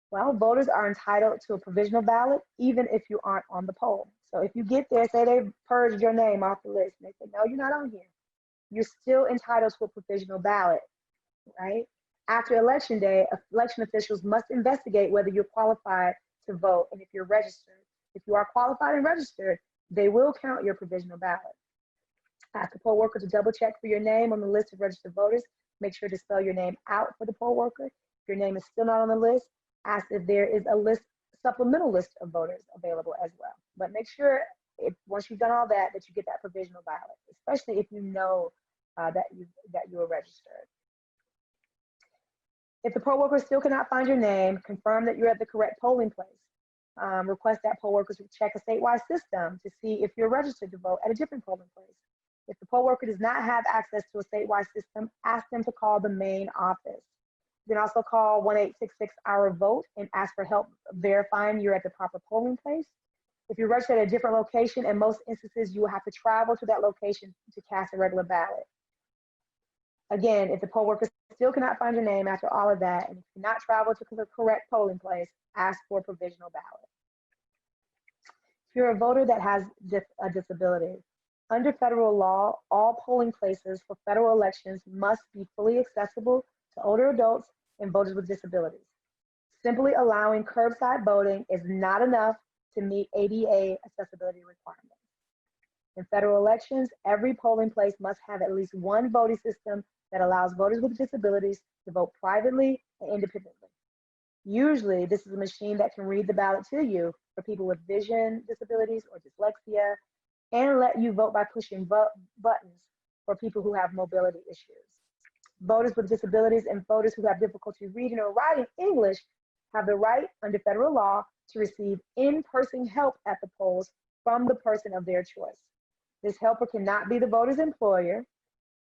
Well, voters are entitled to a provisional ballot even if you aren't on the poll. So if you get there, say they purged your name off the list, and they say, no, you're not on here, you're still entitled to a provisional ballot, right? After Election Day, election officials must investigate whether you're qualified to vote and if you're registered. If you are qualified and registered, they will count your provisional ballot. Ask the poll worker to double check for your name on the list of registered voters. Make sure to spell your name out for the poll worker. If your name is still not on the list, ask if there is a supplemental list of voters available as well. But make sure, once you've done all that, that you get that provisional ballot, especially if you know that you are registered. If the poll worker still cannot find your name, confirm that you're at the correct polling place. Request that poll workers check a statewide system to see if you're registered to vote at a different polling place. If the poll worker does not have access to a statewide system, ask them to call the main office. You can also call 1-866-OUR-VOTE and ask for help verifying you're at the proper polling place. If you're registered at a different location, in most instances, you will have to travel to that location to cast a regular ballot. Again, if the poll worker still cannot find your name after all of that, and if you cannot travel to the correct polling place, ask for a provisional ballot. If you're a voter that has a disability, under federal law, all polling places for federal elections must be fully accessible to older adults and voters with disabilities. Simply allowing curbside voting is not enough to meet ADA accessibility requirements. In federal elections, every polling place must have at least one voting system that allows voters with disabilities to vote privately and independently. Usually, this is a machine that can read the ballot to you for people with vision disabilities or dyslexia, and let you vote by pushing buttons for people who have mobility issues. Voters with disabilities and voters who have difficulty reading or writing English have the right under federal law to receive in-person help at the polls from the person of their choice. This helper cannot be the voter's employer,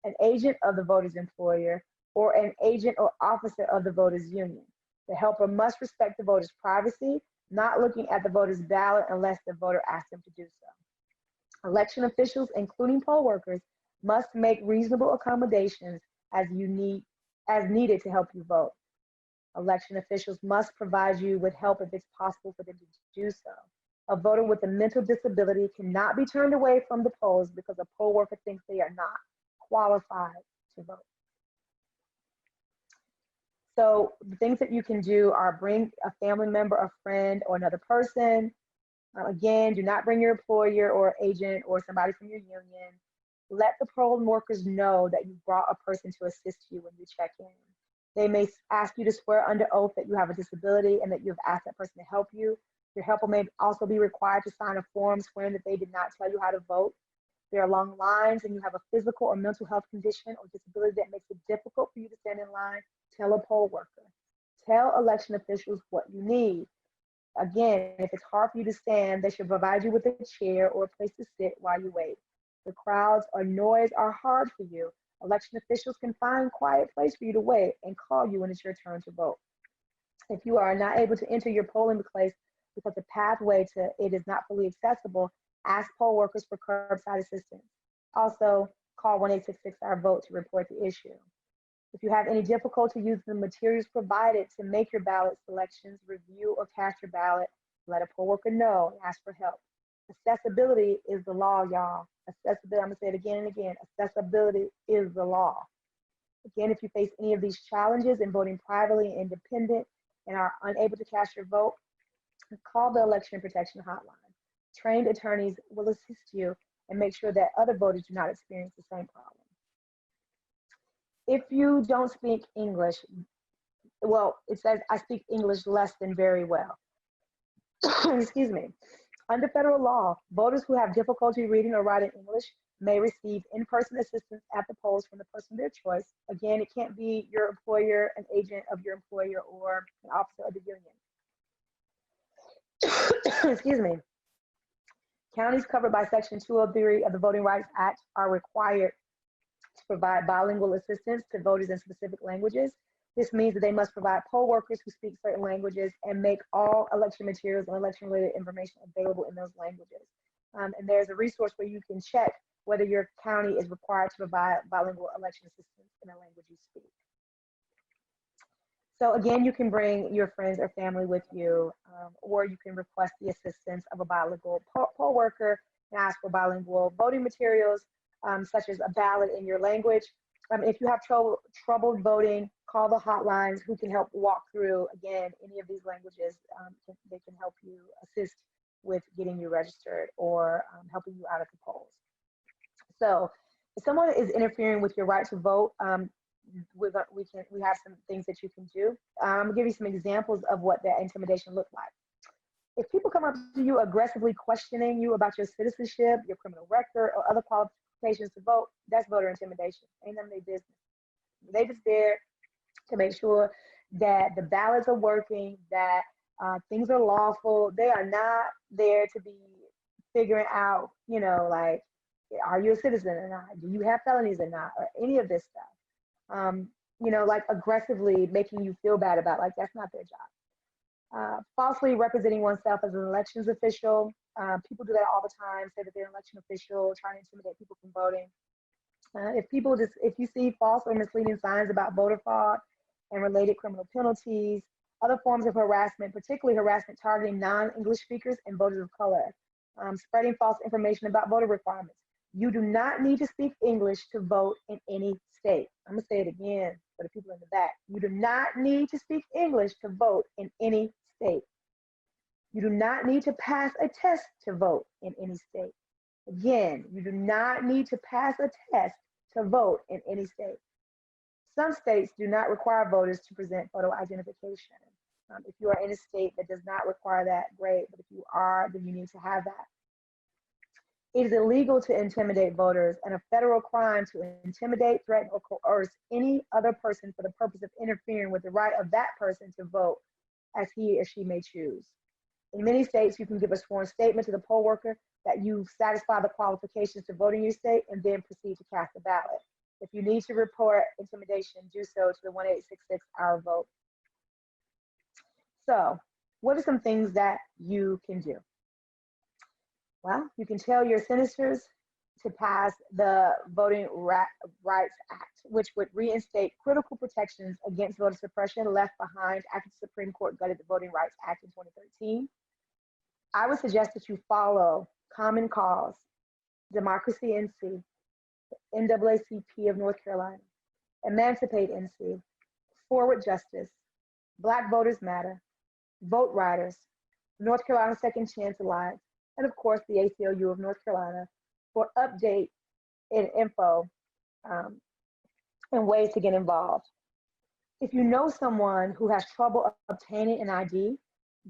an agent of the voter's employer, or an agent or officer of the voters' union. The helper must respect the voter's privacy, not looking at the voter's ballot unless the voter asks them to do so. Election officials, including poll workers, must make reasonable accommodations as needed to help you vote. Election officials must provide you with help if it's possible for them to do so. A voter with a mental disability cannot be turned away from the polls because a poll worker thinks they are not qualified to vote. So the things that you can do are bring a family member, a friend, or another person. Again, do not bring your employer or agent or somebody from your union. Let the poll workers know that you brought a person to assist you when you check in. They may ask you to swear under oath that you have a disability and that you have asked that person to help you. Your helper may also be required to sign a form swearing that they did not tell you how to vote. There are long lines and you have a physical or mental health condition or disability that makes it difficult for you to stand in line. Tell a poll worker. Tell election officials what you need. Again, if it's hard for you to stand, they should provide you with a chair or a place to sit while you wait. The crowds or noise are hard for you. Election officials can find a quiet place for you to wait and call you when it's your turn to vote. If you are not able to enter your polling place because the pathway to it is not fully accessible, ask poll workers for curbside assistance. Also, call 1-866-OUR-VOTE to report the issue. If you have any difficulty using the materials provided to make your ballot selections, review or cast your ballot, let a poll worker know and ask for help. Accessibility is the law, y'all. Accessibility, I'm gonna say it again and again, accessibility is the law. Again, if you face any of these challenges in voting privately and independent and are unable to cast your vote, call the Election Protection Hotline. Trained attorneys will assist you and make sure that other voters do not experience the same problem. If you don't speak English, well, it says I speak English less than very well. Excuse me. Under federal law, voters who have difficulty reading or writing English may receive in-person assistance at the polls from the person of their choice. Again, it can't be your employer, an agent of your employer, or an officer of the union. Excuse me. Counties covered by Section 203 of the Voting Rights Act are required to provide bilingual assistance to voters in specific languages. This means that they must provide poll workers who speak certain languages and make all election materials and election-related information available in those languages. And there's a resource where you can check whether your county is required to provide bilingual election assistance in a language you speak. So again, you can bring your friends or family with you, or you can request the assistance of a bilingual poll worker and ask for bilingual voting materials, such as a ballot in your language. If you have trouble voting, call the hotlines who can help walk through, again, any of these languages. They can help you assist with getting you registered or helping you out at the polls. So if someone is interfering with your right to vote, we have some things that you can do. I'm gonna give you some examples of what that intimidation looks like. If people come up to you aggressively questioning you about your citizenship, your criminal record, or other qualifications to vote, that's voter intimidation. Ain't none of their business. They just there to make sure that the ballots are working, that things are lawful. They are not there to be figuring out, you know, like, are you a citizen or not? Do you have felonies or not? Or any of this stuff. You know, like aggressively making you feel bad about, like, that's not their job. Falsely representing oneself as an elections official. People do that all the time, say that they're an election official, trying to intimidate people from voting. If you see false or misleading signs about voter fraud and related criminal penalties, other forms of harassment, particularly harassment targeting non-English speakers and voters of color, spreading false information about voter requirements. You do not need to speak English to vote in any state. I'm gonna say it again for the people in the back. You do not need to speak English to vote in any state. You do not need to pass a test to vote in any state. Again, you do not need to pass a test to vote in any state. Some states do not require voters to present photo identification. If you are in a state that does not require that, great, but if you are, then you need to have that. It is illegal to intimidate voters and a federal crime to intimidate, threaten, or coerce any other person for the purpose of interfering with the right of that person to vote as he or she may choose. In many states, you can give a sworn statement to the poll worker that you satisfy the qualifications to vote in your state and then proceed to cast a ballot. If you need to report intimidation, do so to the 1-866 Our Vote. So, what are some things that you can do? Well, you can tell your senators to pass the Voting Rights Act, which would reinstate critical protections against voter suppression left behind after the Supreme Court gutted the Voting Rights Act in 2013. I would suggest that you follow Common Cause, Democracy NC, NAACP of North Carolina, Emancipate NC, Forward Justice, Black Voters Matter, Vote Riders, North Carolina Second Chance Alliance, and of course the ACLU of North Carolina for update and info and ways to get involved. If you know someone who has trouble obtaining an ID,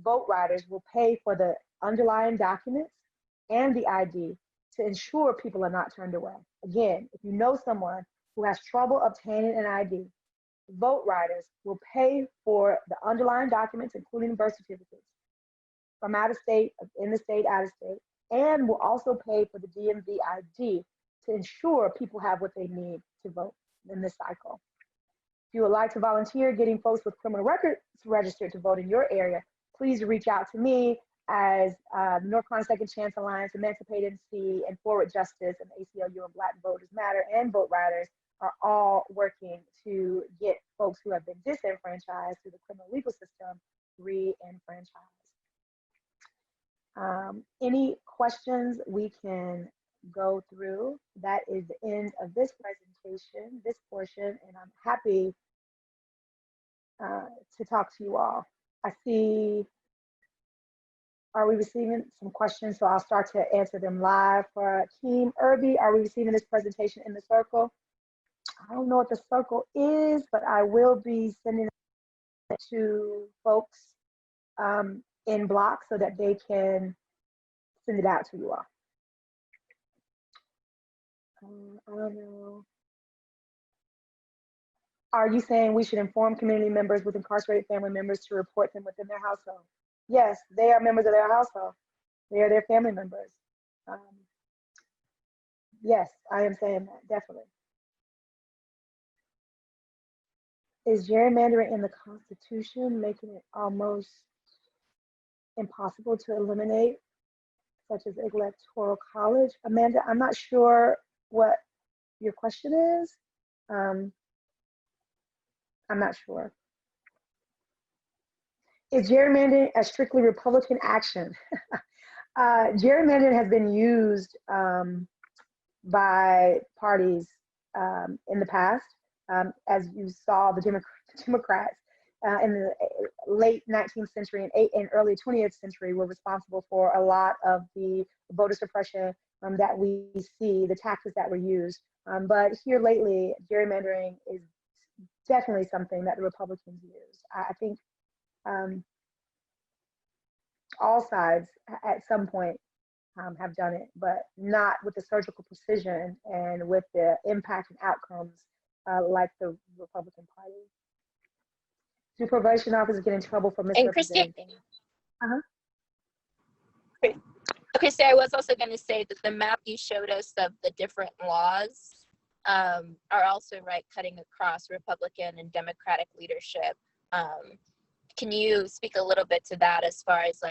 Vote Riders will pay for the underlying documents and the ID to ensure people are not turned away. Again, if you know someone who has trouble obtaining an ID, Vote Riders will pay for the underlying documents, including birth certificates, from out of state, in the state, out of state, and will also pay for the DMV ID to ensure people have what they need to vote in this cycle. If you would like to volunteer getting folks with criminal records registered to vote in your area, please reach out to me, as the North Carolina Second Chance Alliance, Emancipate NC, and Forward Justice, and ACLU and Black Voters Matter, and Vote Riders are all working to get folks who have been disenfranchised through the criminal legal system re-enfranchised. Any questions we can go through? That is the end of this presentation, this portion, and I'm happy to talk to you all. I see, are we receiving some questions? So I'll start to answer them live. For Keem Irby, are we receiving this presentation in the circle? I don't know what the circle is, but I will be sending it to folks in blocks so that they can send it out to you all. I don't know. Are you saying we should inform community members with incarcerated family members to report them within their household? Yes, they are members of their household. They are their family members. Yes, I am saying that, definitely. Is gerrymandering in the Constitution making it almost impossible to eliminate, such as electoral college? Amanda, I'm not sure what your question is. I'm not sure. Is gerrymandering a strictly Republican action? Gerrymandering has been used by parties in the past. As you saw, the Democrats in the late 19th century and early 20th century were responsible for a lot of the voter suppression that we see, the tactics that were used. But here lately, gerrymandering is definitely something that the Republicans use. I think all sides at some point have done it, but not with the surgical precision and with the impact and outcomes like the Republican Party. Do probation officers get in trouble for misrepresenting things? Christy, I was also going to say that the map you showed us of the different laws are also cutting across Republican and Democratic leadership. Can you speak a little bit to that, as far as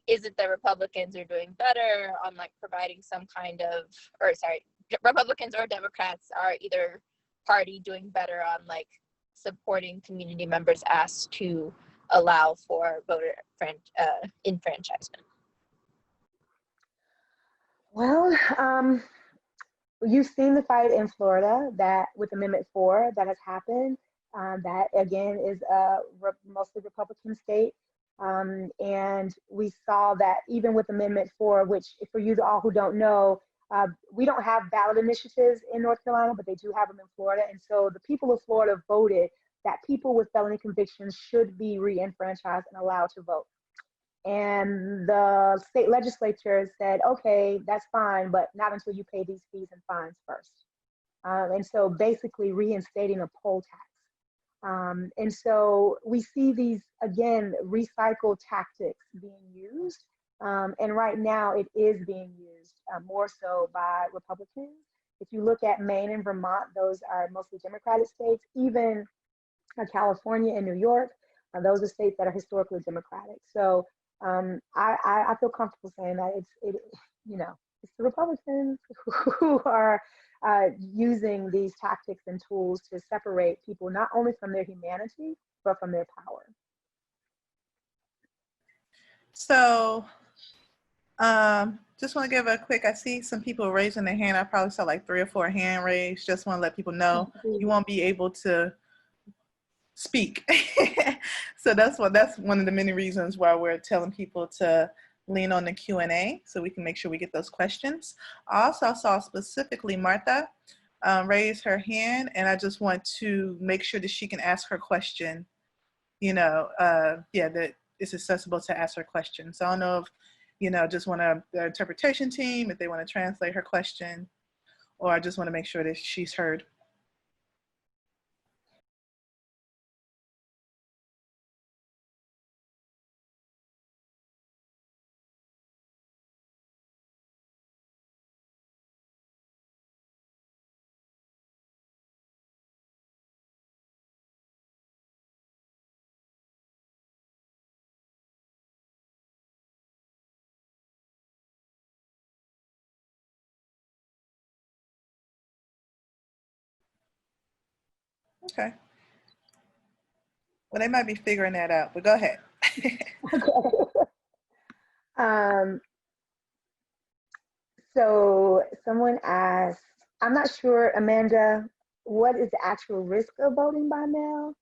is it that Republicans are doing better on providing some kind of, or sorry, Republicans or Democrats are either party doing better on supporting community members asked to allow for voter enfranchisement? Well, you've seen the fight in Florida that with Amendment 4 that has happened. That again is a mostly Republican state. And we saw that even with Amendment 4, which for you all who don't know, we don't have ballot initiatives in North Carolina, but they do have them in Florida. And so the people of Florida voted that people with felony convictions should be re-enfranchised and allowed to vote. And the state legislature said, okay, that's fine, but not until you pay these fees and fines first. And so basically reinstating a poll tax. And so we see these, again, recycled tactics being used. And right now it is being used more so by Republicans. If you look at Maine and Vermont, those are mostly Democratic states. Even California and New York, those are states that are historically Democratic. So I feel comfortable saying that it's the Republicans who are using these tactics and tools to separate people not only from their humanity, but from their power. So just want to give a quick, I see some people raising their hand. I probably saw like 3 or 4 hand raised. Just want to let people know you won't be able to speak. So that's one of the many reasons why we're telling people to lean on the Q&A so we can make sure we get those questions. I also saw specifically Martha raise her hand, and I just want to make sure that she can ask her question, that it's accessible to ask her question. So I don't know if, just want the interpretation team, if they want to translate her question, or I just want to make sure that she's heard. Okay. Well, they might be figuring that out, but go ahead. Okay. So someone asked, I'm not sure, Amanda, what is the actual risk of voting by mail?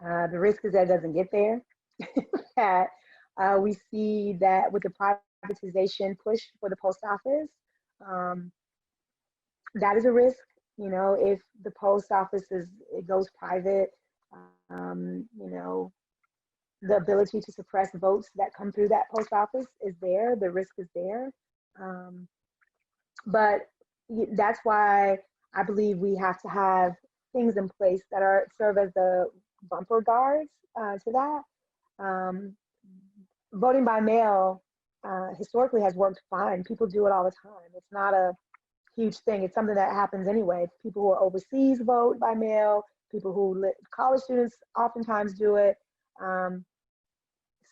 The risk is that it doesn't get there. That we see that with the privatization push for the post office, that is a risk. If the post office it goes private, the ability to suppress votes that come through that post office is there. The risk is there. But that's why I believe we have to have things in place that serve as the bumper guards to that. Voting by mail historically has worked fine. People do it all the time. It's not a huge thing. It's something that happens anyway. People who are overseas vote by mail. People who college students oftentimes do it.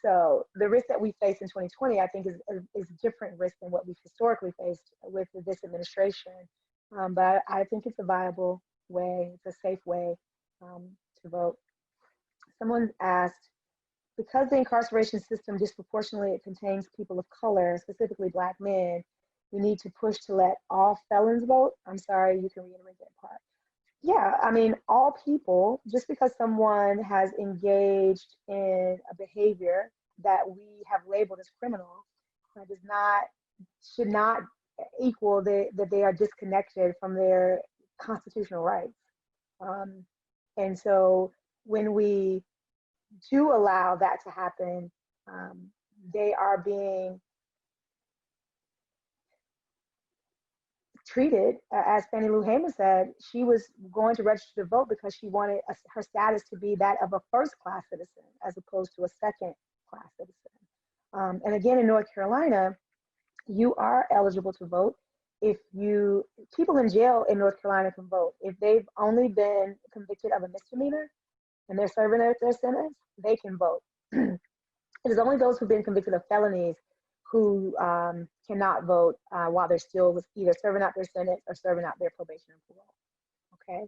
So the risk that we face in 2020, I think, is a different risk than what we've historically faced with this administration. But I think it's a viable way, it's a safe way to vote. Someone asked, because the incarceration system disproportionately contains people of color, specifically Black men, we need to push to let all felons vote. I'm sorry, you can reiterate that part. Yeah, I mean, all people, just because someone has engaged in a behavior that we have labeled as criminal, should not equal that they are disconnected from their constitutional rights. And so when we do allow that to happen, they are being treated, as Fannie Lou Hamer said, she was going to register to vote because she wanted her status to be that of a first-class citizen as opposed to a second-class citizen. And again, in North Carolina, you are eligible to vote if people in jail in North Carolina can vote. If they've only been convicted of a misdemeanor and they're serving their sentence, they can vote. It is only those who've been convicted of felonies who cannot vote while they're still either serving out their sentence or serving out their probation and parole. Okay.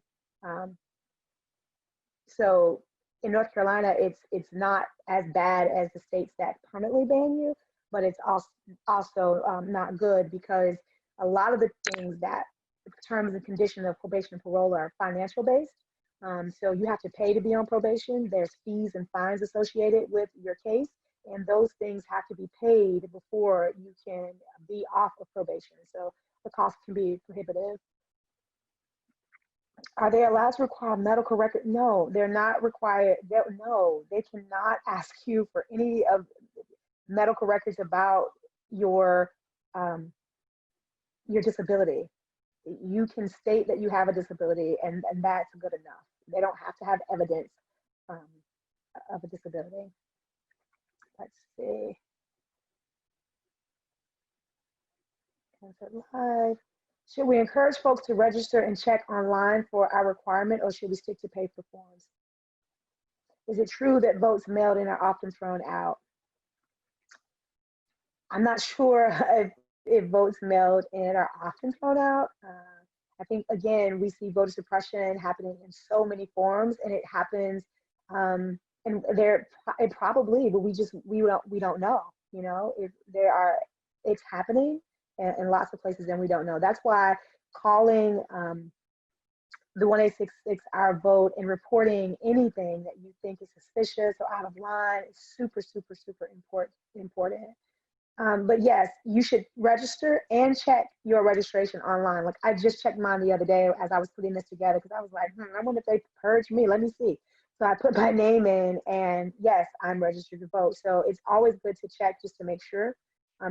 So in North Carolina, it's not as bad as the states that permanently ban you, but it's also not good because a lot of the things that terms and conditions of probation and parole are financial based. So you have to pay to be on probation. There's fees and fines associated with your case, and those things have to be paid before you can be off of probation. So the cost can be prohibitive. Are they allowed to require medical record? No, they're not required. No, they cannot ask you for any of medical records about your disability. you can state that you have a disability, and that's good enough. They don't have to have evidence of a disability. Let's see. Live. Should we encourage folks to register and check online for our requirement, or should we stick to paper forms? Is it true that votes mailed in are often thrown out? I'm not sure if votes mailed in are often thrown out. I think, again, we see voter suppression happening in so many forms, and it happens, and it probably, but we don't know, you know, if it's happening in lots of places and we don't know. That's why calling the 1-866 Our Vote and reporting anything that you think is suspicious or out of line is super, super, super important. But yes, you should register and check your registration online. Like, I just checked mine the other day as I was putting this together, because I was like, I wonder if they purged me. Let me see. So I put my name in, and yes, I'm registered to vote. So it's always good to check just to make sure,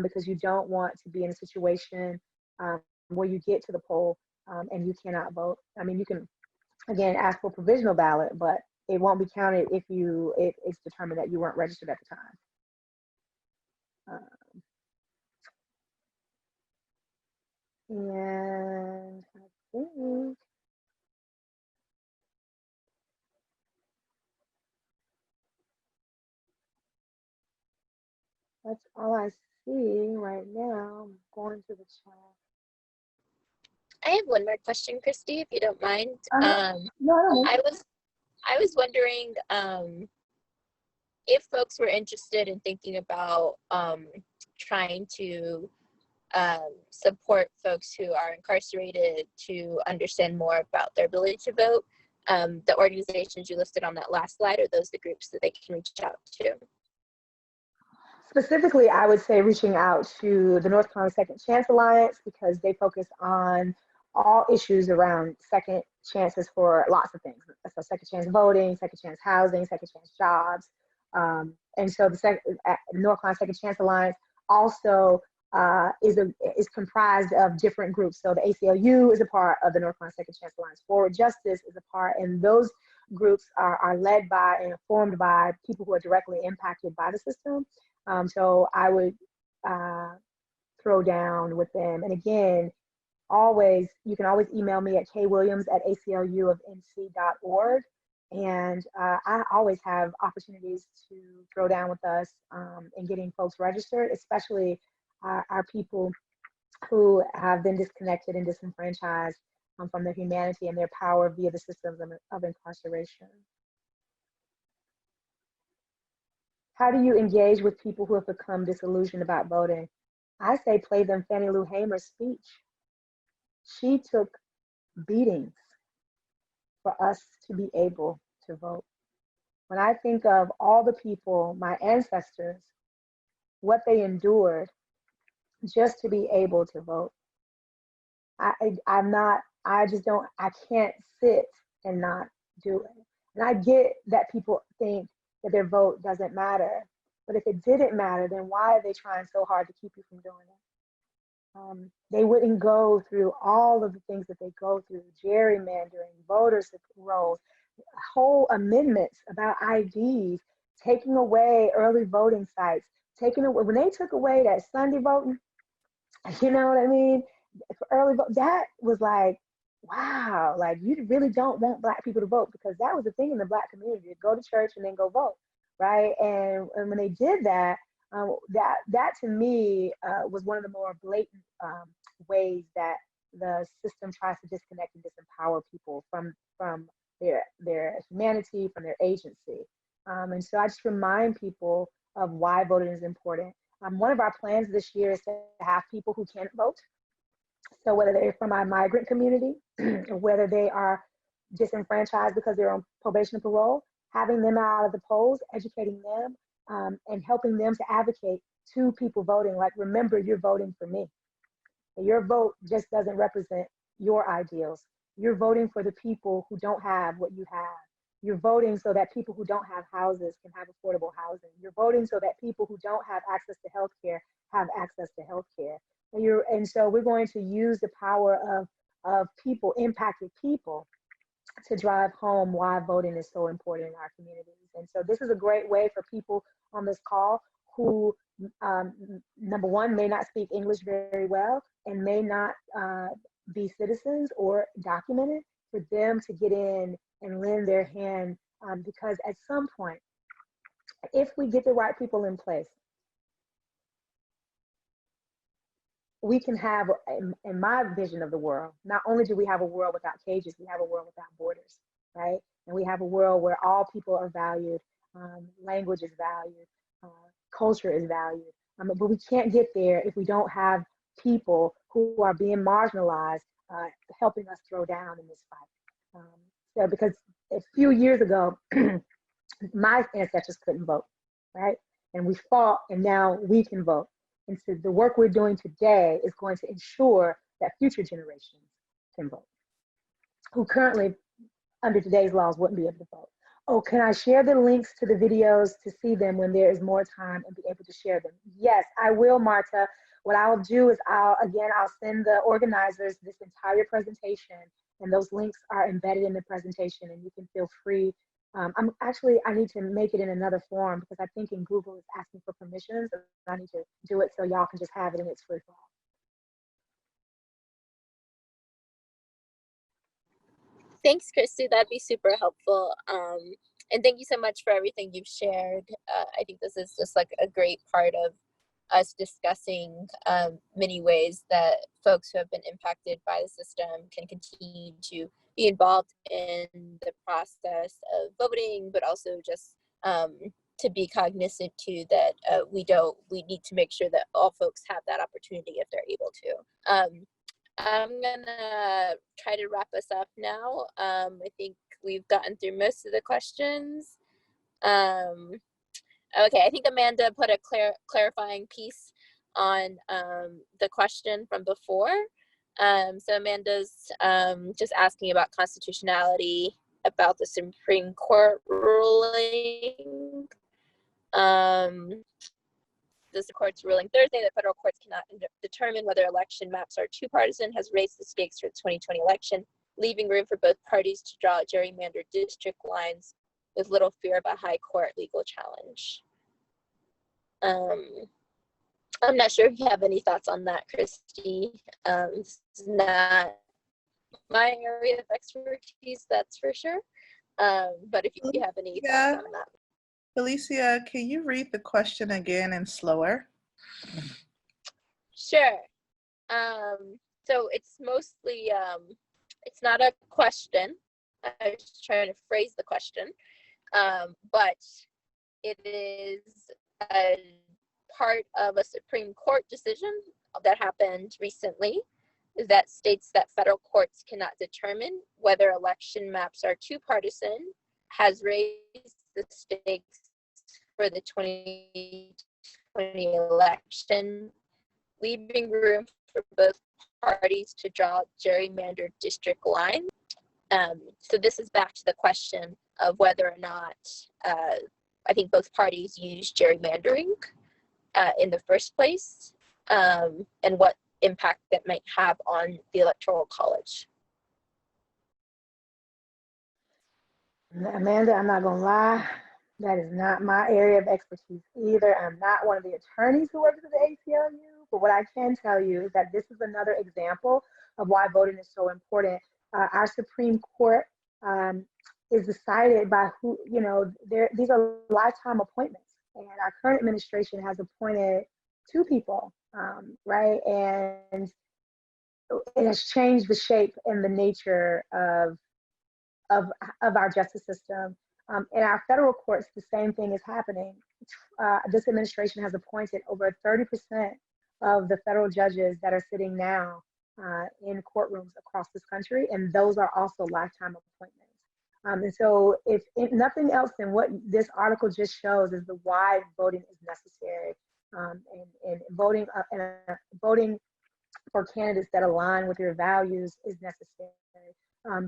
because you don't want to be in a situation where you get to the poll and you cannot vote. I mean, you can, again, ask for provisional ballot, but it won't be counted if it's determined that you weren't registered at the time. And I think that's all I see right now. I'm going to the chat. I have one more question, Christy, if you don't mind. No. I was wondering if folks were interested in thinking about trying to support folks who are incarcerated to understand more about their ability to vote. The organizations you listed on that last slide, are those the groups that they can reach out to? Specifically, I would say reaching out to the North Carolina Second Chance Alliance, because they focus on all issues around second chances for lots of things. So second chance voting, second chance housing, second chance jobs. And so the North Carolina Second Chance Alliance also is comprised of different groups. So the ACLU is a part of the North Carolina Second Chance Alliance. Forward Justice is a part, and those groups are led by and informed by people who are directly impacted by the system. So I would throw down with them. And again, you can always email me at kwilliams@acluofnc.org. And I always have opportunities to throw down with us in getting folks registered, especially our people who have been disconnected and disenfranchised from their humanity and their power via the systems of incarceration. How do you engage with people who have become disillusioned about voting? I say play them Fannie Lou Hamer's speech. She took beatings for us to be able to vote. When I think of all the people, my ancestors, what they endured just to be able to vote, I can't sit and not do it. And I get that people think that their vote doesn't matter, but if it didn't matter, then why are they trying so hard to keep you from doing it? They wouldn't go through all of the things that they go through: gerrymandering, voter rolls, whole amendments about IDs, taking away early voting sites, when they took away that Sunday voting, you know what I mean? For early vote, that was like, wow, like you really don't want Black people to vote, because that was the thing in the Black community: go to church and then go vote, right? And when they did that, that to me was one of the more blatant ways that the system tries to disconnect and disempower people from their humanity, from their agency. And so I just remind people of why voting is important. One of our plans this year is to have people who can't vote. So whether they're from our migrant community, or whether they are disenfranchised because they're on probation or parole, having them out of the polls, educating them, and helping them to advocate to people voting. Like, remember, you're voting for me. Your vote just doesn't represent your ideals. You're voting for the people who don't have what you have. You're voting so that people who don't have houses can have affordable housing. You're voting so that people who don't have access to healthcare have access to healthcare. And so we're going to use the power of people, impacted people, to drive home why voting is so important in our communities. And so this is a great way for people on this call who, number one, may not speak English very well and may not be citizens or documented, for them to get in and lend their hand, because at some point, if we get the right people in place, we can have, in my vision of the world, not only do we have a world without cages, we have a world without borders, right? And we have a world where all people are valued, language is valued, culture is valued. But we can't get there if we don't have people who are being marginalized helping us throw down in this fight. So because a few years ago, my ancestors couldn't vote, right? And we fought, and now we can vote. And so the work we're doing today is going to ensure that future generations can vote, who currently, under today's laws, wouldn't be able to vote. Oh, can I share the links to the videos to see them when there is more time and be able to share them? Yes, I will, Marta. What I'll do is I'll send the organizers this entire presentation, and those links are embedded in the presentation, and you can feel free. I need to make it in another form because I think in Google it's asking for permissions, and I need to do it so y'all can just have it and it's free for all. Thanks, Christy. That'd be super helpful. And thank you so much for everything you've shared. I think this is just like a great part of us discussing many ways that folks who have been impacted by the system can continue to be involved in the process of voting, but also just to be cognizant too that we need to make sure that all folks have that opportunity if they're able to. I'm gonna try to wrap us up now. I think we've gotten through most of the questions. Okay, I think Amanda put a clarifying piece on the question from before. So Amanda's just asking about constitutionality, about the Supreme Court ruling. The court's ruling Thursday that federal courts cannot determine whether election maps are too partisan has raised the stakes for the 2020 election, leaving room for both parties to draw gerrymandered district lines with little fear of a high court legal challenge. I'm not sure if you have any thoughts on that, Christy. This is not my area of expertise, that's for sure. But if you have any thoughts on that. Felicia, can you read the question again and slower? Sure. So it's mostly, it's not a question. I was trying to phrase the question, but it is a part of a Supreme Court decision that happened recently that states that federal courts cannot determine whether election maps are too partisan, has raised the stakes for the 2020 election, leaving room for both parties to draw gerrymandered district lines. So this is back to the question of whether or not I think both parties use gerrymandering in the first place, and what impact that might have on the Electoral College. Amanda, I'm not gonna lie, that is not my area of expertise either. I'm not one of the attorneys who works at the ACLU, but what I can tell you is that this is another example of why voting is so important. Our Supreme Court is decided by who, these are lifetime appointments, and our current administration has appointed 2 people, right? And it has changed the shape and the nature of our justice system. In our federal courts, the same thing is happening. This administration has appointed over 30% of the federal judges that are sitting now in courtrooms across this country, and those are also lifetime appointments. And so if nothing else than what this article just shows is the why voting is necessary, and voting for candidates that align with your values is necessary,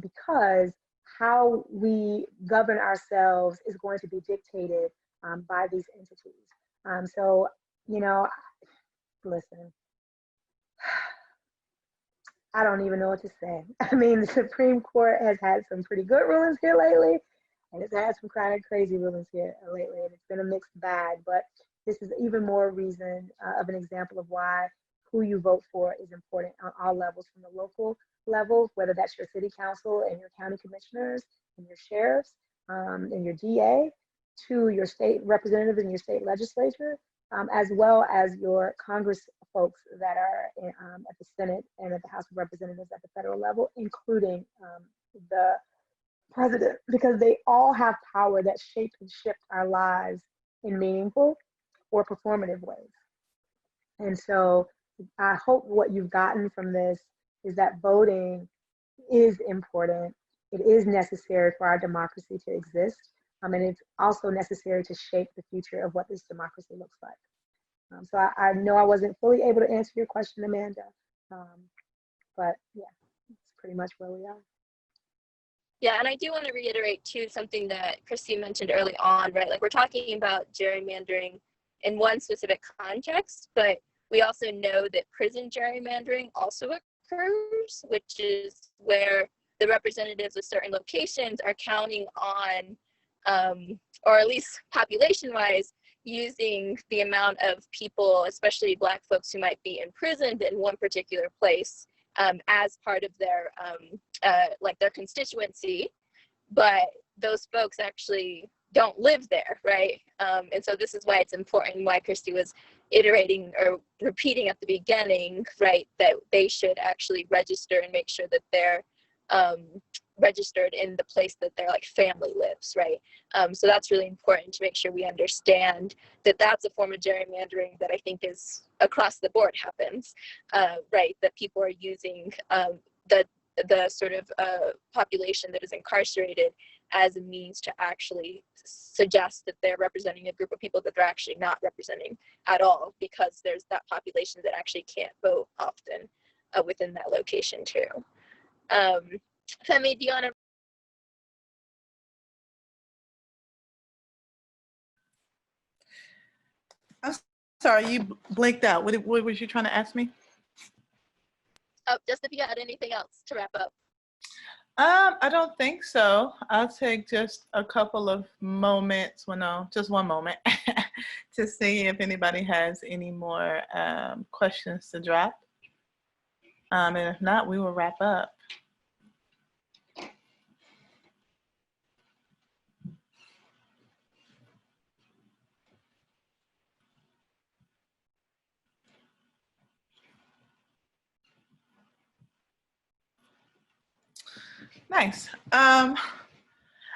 because how we govern ourselves is going to be dictated by these entities. So, listen, I don't even know what to say. I mean, the Supreme Court has had some pretty good rulings here lately, and it's had some kind of crazy rulings here lately, and it's been a mixed bag. But this is even more reason of an example of why who you vote for is important on all levels, from the local level, whether that's your city council and your county commissioners and your sheriffs and your DA, to your state representatives and your state legislature, as well as your Congress folks that are at the Senate and at the House of Representatives at the federal level, including the president, because they all have power that shape and shift our lives in meaningful or performative ways. And so I hope what you've gotten from this is that voting is important. It is necessary for our democracy to exist. And it's also necessary to shape the future of what this democracy looks like. So I know I wasn't fully able to answer your question, Amanda, but yeah, it's pretty much where we are. Yeah, and I do want to reiterate too something that Christy mentioned early on, right? Like, we're talking about gerrymandering in one specific context, but we also know that prison gerrymandering also occurs, which is where the representatives of certain locations are counting on, or at least population-wise, using the amount of people, especially Black folks who might be imprisoned in one particular place, as part of their like their constituency, but those folks actually don't live there, right? And so this is why it's important, why Christy was iterating or repeating at the beginning, right, that they should actually register and make sure that they're registered in the place that their like family lives, right? So that's really important to make sure we understand that that's a form of gerrymandering that I think is across the board happens, right? That people are using the sort of population that is incarcerated as a means to actually suggest that they're representing a group of people that they're actually not representing at all, because there's that population that actually can't vote often within that location too. Femi, do you want to? I'm sorry, you blinked out. What was you trying to ask me? Oh, just if you had anything else to wrap up. I don't think so. I'll take just a couple of moments, well, no, just one moment to see if anybody has any more questions to drop. And if not, we will wrap up. Nice. I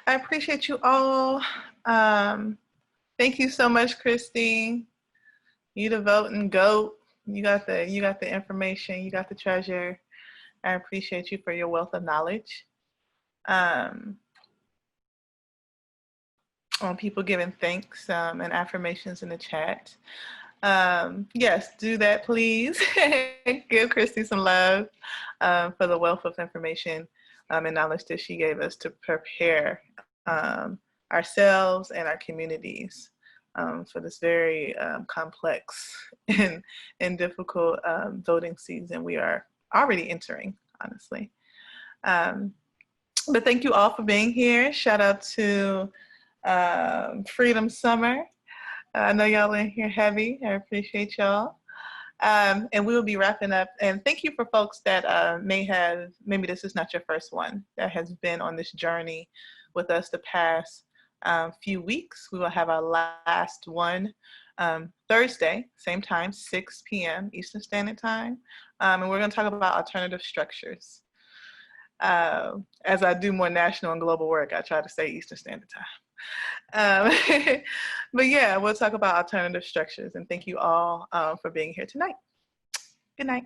appreciate you all. Thank you so much, Christy. You the voting goat. You got the information. You got the treasure. I appreciate you for your wealth of knowledge. On people giving thanks and affirmations in the chat. Yes, do that, please. Give Christy some love for the wealth of information and knowledge that she gave us to prepare ourselves and our communities for this very complex and difficult voting season we are already entering, honestly. But thank you all for being here. Shout out to Freedom Summer. I know y'all in here heavy. I appreciate y'all. And we will be wrapping up. And thank you for folks that maybe this is not your first one, that has been on this journey with us the past few weeks. We will have our last one Thursday, same time, 6 p.m. Eastern Standard Time. And we're going to talk about alternative structures. As I do more national and global work, I try to say Eastern Standard Time. But yeah, we'll talk about alternative structures, and thank you all for being here tonight. Good night.